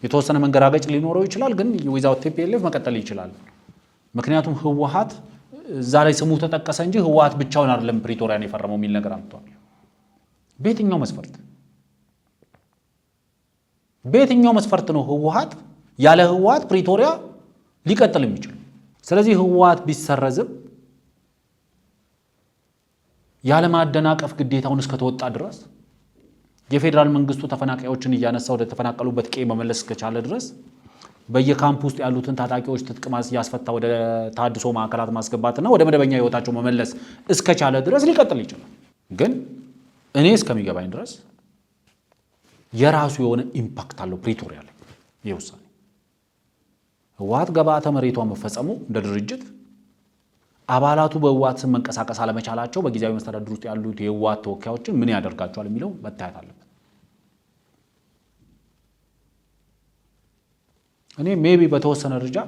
የተወሰነ መንገራገጭ ሊኖረው ይችላል፣ ግን ዊዛውት ቲፒኤልኤፍ መቀጠል ይችላል። ምክንያቱም ህወሓት እዛ ላይ ስሙ ተጠቀሰ እንጂ ህወሓት ብቻውን አይደለም ፕሪቶሪያን የፈረመው የሚል ነገር አምጥቷል። በየትኛው መስፈርት ነው ህወሓት ያለ ህወሓት ፕሪቶሪያ ሊቀጥል የሚችል? ስለዚህ ህወሓት ቢሰረዝም ያለ ማደናቀፍ ግዴታውን እስከተወጣ ድረስ የፌዴራል መንግስቱ ተፈናቃዮችን እያነሳ ወደ ተፈናቀሉበት ቀዬ መመለስ እስከቻለ ድረስ በየካምፕ ውስጥ ያሉትን ታጣቂዎች ትጥቅ ያስፈታ ወደ ታድሶ ማዕከላት ማስገባትና ወደ መደበኛ ህይወታቸው መመለስ እስከቻለ ድረስ ሊቀጥል ይችላል። ግን እኔ እስከሚገባኝ ድረስ የራሱ የሆነ ኢምፓክት አለው ፕሪቶሪያ ላይ ይህ ውሳኔ። ህወሓት ግብዓተ መሬቷ መፈጸሙ እንደ ድርጅት አባላቱ በህወሓት ስም መንቀሳቀስ አለመቻላቸው በጊዜያዊ መስተዳድር ውስጥ ያሉት የህወሓት ተወካዮችን ምን ያደርጋቸዋል የሚለው መታየት አለበት። እኔ ሜቢ በተወሰነ ደረጃ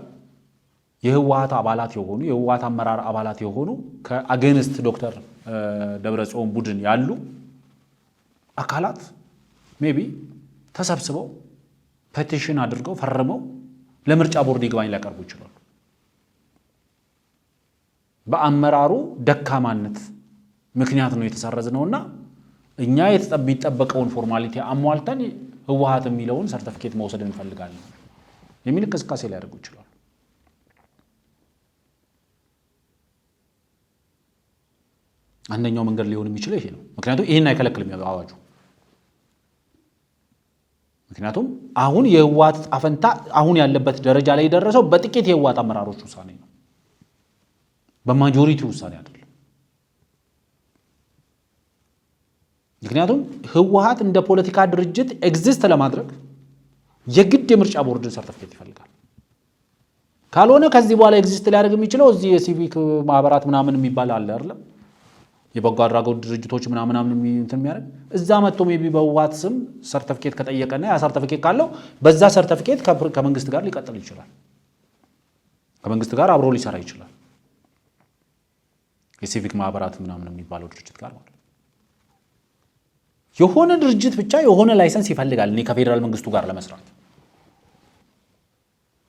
የህወሓት አባላት የሆኑ የህወሓት አመራር አባላት የሆኑ ከአገንስት ዶክተር ደብረጽዮን ቡድን ያሉ አካላት ሜቢ ተሰብስበው ፔቲሽን አድርገው ፈርመው ለምርጫ ቦርድ ይግባኝ ሊያቀርቡ ይችላሉ። በአመራሩ ደካማነት ምክንያት ነው የተሰረዝነውና እኛ የሚጠበቀውን ፎርማሊቲ አሟልተን ህወሓት የሚለውን ሰርቲፊኬት መውሰድ እንፈልጋለን የሚል እንቅስቃሴ ሊያደርጉ ይችላሉ። አንደኛው መንገድ ሊሆን የሚችለው ይሄ ነው። ምክንያቱም ይሄን አይከለክልም አዋጁ። ምክንያቱም አሁን የህወሓት ጣፈንታ አሁን ያለበት ደረጃ ላይ የደረሰው በጥቂት የህወሓት አመራሮች ውሳኔ ነው፣ በማጆሪቲ ውሳኔ አይደለም። ምክንያቱም ህወሓት እንደ ፖለቲካ ድርጅት ኤግዚስት ለማድረግ የግድ የምርጫ ቦርድን ሰርቲፊኬት ይፈልጋል። ካልሆነ ከዚህ በኋላ ኤግዚስት ሊያደርግ የሚችለው እዚህ የሲቪክ ማህበራት ምናምን የሚባል አለ አይደል? የበጎ አድራጎት ድርጅቶች ምናምን እንትን የሚያደርግ እዛ መጥቶ ሜቢ በህወሓት ስም ሰርቲፊኬት ከጠየቀና ያ ሰርቲፊኬት ካለው በዛ ሰርቲፊኬት ከመንግስት ጋር ሊቀጥል ይችላል፣ ከመንግስት ጋር አብሮ ሊሰራ ይችላል። የሲቪክ ማህበራት ምናምን የሚባለው ድርጅት ጋር ማለት የሆነ ድርጅት ብቻ የሆነ ላይሰንስ ይፈልጋል እኔ ከፌዴራል መንግስቱ ጋር ለመስራት።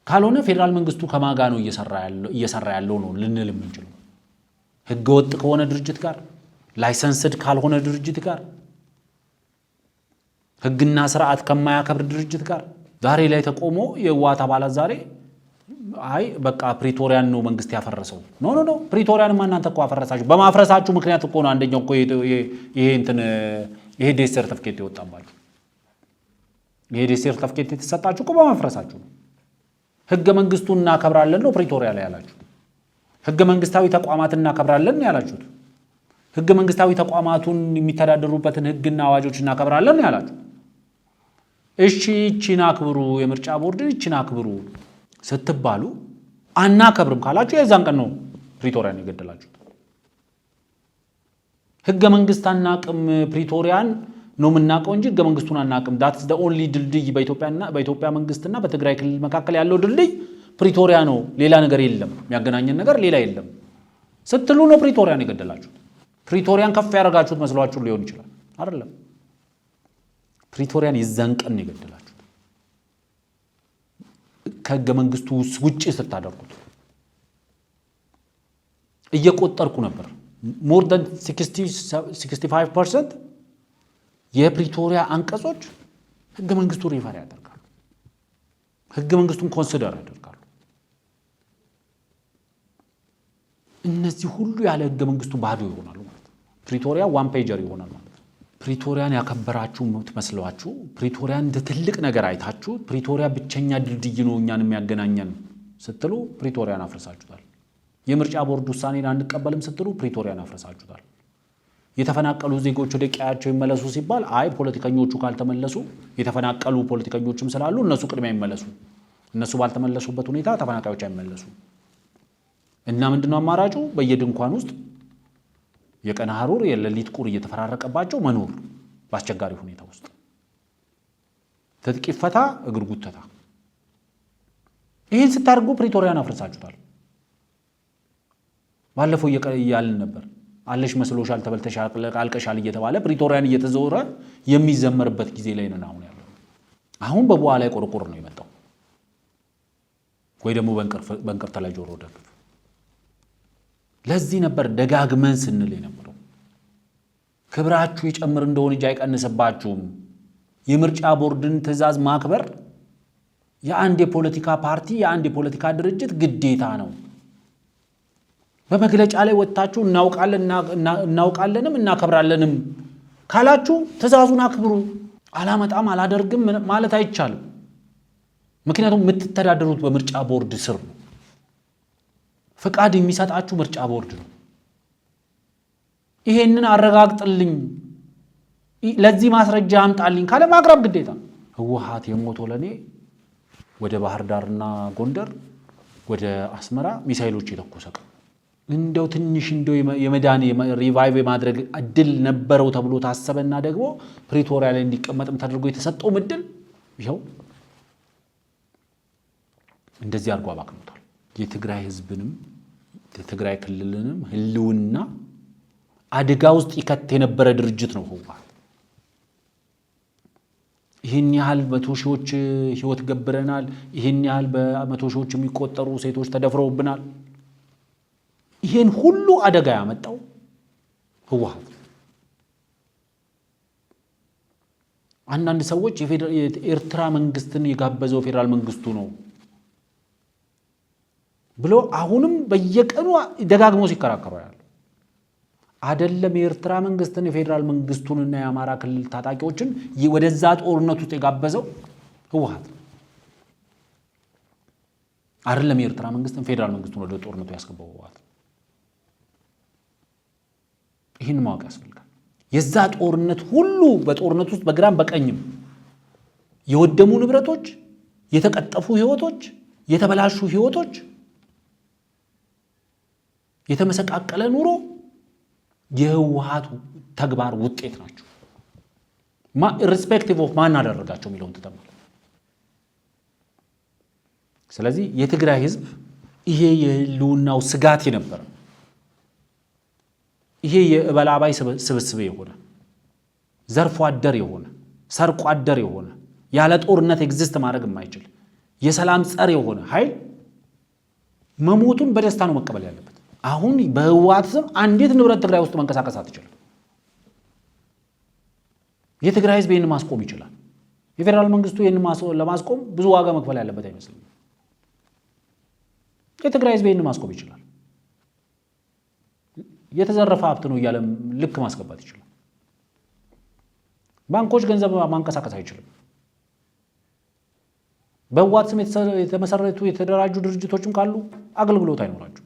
ካልሆነ ፌዴራል መንግስቱ ከማጋ ነው እየሰራ ያለው ነው ልንል የምንችለው። ህገወጥ ከሆነ ድርጅት ጋር፣ ላይሰንስድ ካልሆነ ድርጅት ጋር፣ ህግና ስርዓት ከማያከብር ድርጅት ጋር ዛሬ ላይ ተቆሞ የህወሓት አባላት ዛሬ አይ በቃ ፕሪቶሪያን ነው መንግስት ያፈረሰው። ኖ ፕሪቶሪያን እናንተ እኮ አፈረሳችሁ። በማፍረሳችሁ ምክንያት እኮ ነው አንደኛው እኮ ይሄ ዴስ ሰርቲፊኬት ይወጣባችሁ። ይሄ ዴስ ሰርቲፊኬት የተሰጣችሁ እኮ በማፍረሳችሁ ነው። ህገ መንግስቱን እናከብራለን ነው ፕሪቶሪያ ላይ ያላችሁት። ህገ መንግስታዊ ተቋማትን እናከብራለን ነው ያላችሁት። ህገ መንግስታዊ ተቋማቱን የሚተዳደሩበትን ህግና አዋጆች እናከብራለን ነው ያላችሁት። እሺ እቺን አክብሩ፣ የምርጫ ቦርድን እቺን አክብሩ ስትባሉ አናከብርም ካላችሁ የዛን ቀን ነው ፕሪቶሪያን የገደላችሁት። ህገ መንግስት አናቅም ፕሪቶሪያን ነው የምናውቀው እንጂ ህገ መንግስቱን አናውቅም። that's the only ድልድይ በኢትዮጵያ መንግስትና በትግራይ ክልል መካከል ያለው ድልድይ ፕሪቶሪያ ነው፣ ሌላ ነገር የለም፣ የሚያገናኘን ነገር ሌላ የለም ስትሉ ነው ፕሪቶሪያን የገደላችሁት። ፕሪቶሪያን ከፍ ያደርጋችሁት መስሏችሁ ሊሆን ይችላል። አይደለም፣ ፕሪቶሪያን የዛን ቀን የገደላችሁት ከህገ መንግስቱ ውጪ ስታደርጉት። እየቆጠርኩ ነበር more than 65% የፕሪቶሪያ አንቀጾች ህገ መንግስቱ ሪፈር ያደርጋሉ፣ ህገ መንግስቱን ኮንሲደር ያደርጋሉ። እነዚህ ሁሉ ያለ ህገ መንግስቱ ባዶ ይሆናሉ ማለት ነው። ፕሪቶሪያ ዋን ፔጀር ይሆናል ማለት ነው። ፕሪቶሪያን ያከበራችሁ የምትመስሏችሁ፣ ፕሪቶሪያን እንደ ትልቅ ነገር አይታችሁ፣ ፕሪቶሪያ ብቸኛ ድልድይ ነው እኛን የሚያገናኘን ስትሉ ፕሪቶሪያን አፍርሳችሁታል። የምርጫ ቦርድ ውሳኔን አንቀበልም ስትሉ ፕሪቶሪያን አፍርሳችሁታል። የተፈናቀሉ ዜጎች ወደ ቀያቸው ይመለሱ ሲባል አይ ፖለቲከኞቹ ካልተመለሱ የተፈናቀሉ ፖለቲከኞችም ስላሉ እነሱ ቅድሚያ ይመለሱ፣ እነሱ ባልተመለሱበት ሁኔታ ተፈናቃዮች አይመለሱ እና ምንድነው አማራጩ? በየድንኳን ውስጥ የቀን ሐሩር የሌሊት ቁር እየተፈራረቀባቸው መኖር በአስቸጋሪ ሁኔታ ውስጥ። ትጥቅ ይፈታ እግር ጉተታ። ይህን ስታደርጉ ፕሪቶሪያን አፍርሳችሁታል። ባለፈው እያልን ነበር አለሽ መስሎሻል ተበልተሻል አልቀሻል እየተባለ ፕሪቶሪያን እየተዘወረ የሚዘመርበት ጊዜ ላይ ነን አሁን ያለው። አሁን በበኋላ ላይ ቆርቆር ነው የመጣው ወይ ደግሞ በእንቅርት ላይ ጆሮ ደግፍ። ለዚህ ነበር ደጋግመን ስንል የነበረው ክብራችሁ ይጨምር እንደሆነ እንጂ አይቀንስባችሁም። የምርጫ ቦርድን ትዕዛዝ ማክበር የአንድ የፖለቲካ ፓርቲ የአንድ የፖለቲካ ድርጅት ግዴታ ነው። በመግለጫ ላይ ወጣችሁ እናውቃለንም እናከብራለንም ካላችሁ ትዕዛዙን አክብሩ። አላመጣም አላደርግም ማለት አይቻልም። ምክንያቱም የምትተዳደሩት በምርጫ ቦርድ ስር ነው። ፍቃድ የሚሰጣችሁ ምርጫ ቦርድ ነው። ይሄንን አረጋግጥልኝ፣ ለዚህ ማስረጃ አምጣልኝ ካለ ማቅረብ ግዴታ። ህወሓት የሞተው ለኔ ወደ ባህር ዳርና ጎንደር ወደ አስመራ ሚሳኤሎች የተኮሰ ቀን እንደው ትንሽ እንደው የመዳን ሪቫይቭ የማድረግ እድል ነበረው ተብሎ ታሰበና ደግሞ ፕሪቶሪያ ላይ እንዲቀመጥም ተደርጎ የተሰጠው እድል ይኸው እንደዚህ አድርጎ አባክኖታል። የትግራይ ህዝብንም የትግራይ ክልልንም ህልውና አደጋ ውስጥ ይከት የነበረ ድርጅት ነው ህወሓት። ይህን ያህል መቶ ሺዎች ህይወት ገብረናል። ይህን ያህል በመቶ ሺዎች የሚቆጠሩ ሴቶች ተደፍረውብናል። ይህን ሁሉ አደጋ ያመጣው ህወሓት። አንዳንድ ሰዎች የኤርትራ መንግስትን የጋበዘው ፌደራል መንግስቱ ነው ብሎ አሁንም በየቀኑ ደጋግሞ ሲከራከሩ ያሉ አይደለም። የኤርትራ መንግስትን የፌደራል መንግስቱንና የአማራ ክልል ታጣቂዎችን ወደዛ ጦርነት ውስጥ የጋበዘው ህወሓት አይደለም። የኤርትራ መንግስትን ፌደራል መንግስቱን ወደ ጦርነቱ ያስገባው ህወሓት። ይህን ማወቅ ያስፈልጋል። የዛ ጦርነት ሁሉ በጦርነት ውስጥ በግራም በቀኝም የወደሙ ንብረቶች፣ የተቀጠፉ ህይወቶች፣ የተበላሹ ህይወቶች፣ የተመሰቃቀለ ኑሮ የህወሓት ተግባር ውጤት ናቸው። ኢርሪስፔክቲቭ ኦፍ ማን አደረጋቸው የሚለውን ተተማል። ስለዚህ የትግራይ ህዝብ ይሄ የህልውናው ስጋት የነበረ ይሄ የበላባይ ስብስብ የሆነ ዘርፎ አደር የሆነ ሰርቆ አደር የሆነ ያለ ጦርነት ኤግዚስት ማድረግ የማይችል የሰላም ጸር የሆነ ኃይል መሞቱን በደስታ ነው መቀበል ያለበት። አሁን በህወሓት ስም አንዲት ንብረት ትግራይ ውስጥ መንቀሳቀስ አትችልም። የትግራይ ህዝብ ይህን ማስቆም ይችላል። የፌደራል መንግስቱ ይህን ለማስቆም ብዙ ዋጋ መክፈል ያለበት አይመስልም። የትግራይ ህዝብ ይህን ማስቆም ይችላል። የተዘረፈ ሀብት ነው እያለም ልክ ማስገባት ይችላል። ባንኮች ገንዘብ ማንቀሳቀስ አይችልም። በህወሓት ስም የተመሰረቱ የተደራጁ ድርጅቶችም ካሉ አገልግሎት አይኖራቸው።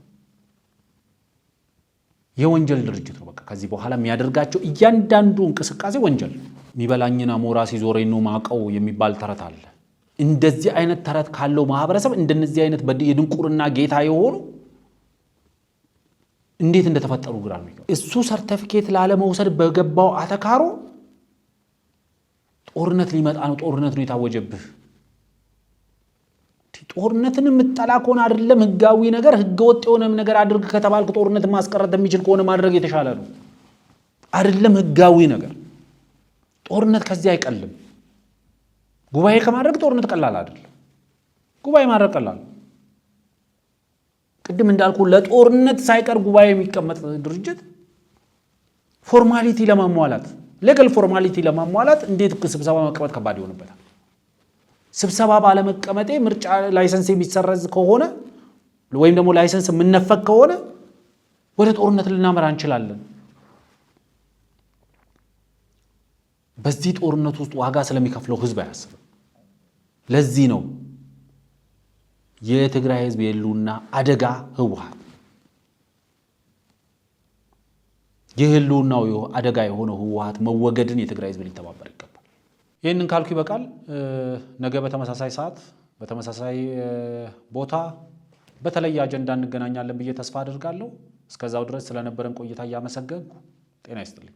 የወንጀል ድርጅት ነው። በቃ ከዚህ በኋላ የሚያደርጋቸው እያንዳንዱ እንቅስቃሴ ወንጀል። የሚበላኝን አሞራ ሲዞረኝ ነው ማቀው የሚባል ተረት አለ። እንደዚህ አይነት ተረት ካለው ማህበረሰብ እንደነዚህ አይነት የድንቁርና ጌታ የሆኑ እንዴት እንደተፈጠሩ ግራ ነው። እሱ ሰርቲፊኬት ላለመውሰድ በገባው አተካሮ ጦርነት ሊመጣ ነው፣ ጦርነት ነው የታወጀብህ። ጦርነትን የምትጠላ ከሆነ አይደለም ህጋዊ ነገር ህገወጥ የሆነ ነገር አድርግ ከተባልክ ጦርነትን ማስቀረት የሚችል ከሆነ ማድረግ የተሻለ ነው። አይደለም ህጋዊ ነገር ጦርነት ከዚህ አይቀልም። ጉባኤ ከማድረግ ጦርነት ቀላል አይደለም። ጉባኤ ማድረግ ቀላል። ቅድም እንዳልኩ ለጦርነት ሳይቀር ጉባኤ የሚቀመጥ ድርጅት ፎርማሊቲ ለማሟላት ሌጋል ፎርማሊቲ ለማሟላት እንዴት ስብሰባ መቀመጥ ከባድ ይሆንበታል? ስብሰባ ባለመቀመጤ ምርጫ ላይሰንስ የሚሰረዝ ከሆነ ወይም ደግሞ ላይሰንስ የምነፈቅ ከሆነ ወደ ጦርነት ልናመራ እንችላለን። በዚህ ጦርነት ውስጥ ዋጋ ስለሚከፍለው ህዝብ አያስብም። ለዚህ ነው የትግራይ ህዝብ የህልውና አደጋ ህወሓት የህልውናው አደጋ የሆነው ህወሓት መወገድን የትግራይ ህዝብ ሊተባበር ይገባል። ይህንን ካልኩ ይበቃል። ነገ በተመሳሳይ ሰዓት በተመሳሳይ ቦታ በተለየ አጀንዳ እንገናኛለን ብዬ ተስፋ አድርጋለሁ። እስከዛው ድረስ ስለነበረን ቆይታ እያመሰገንኩ ጤና ይስጥልኝ።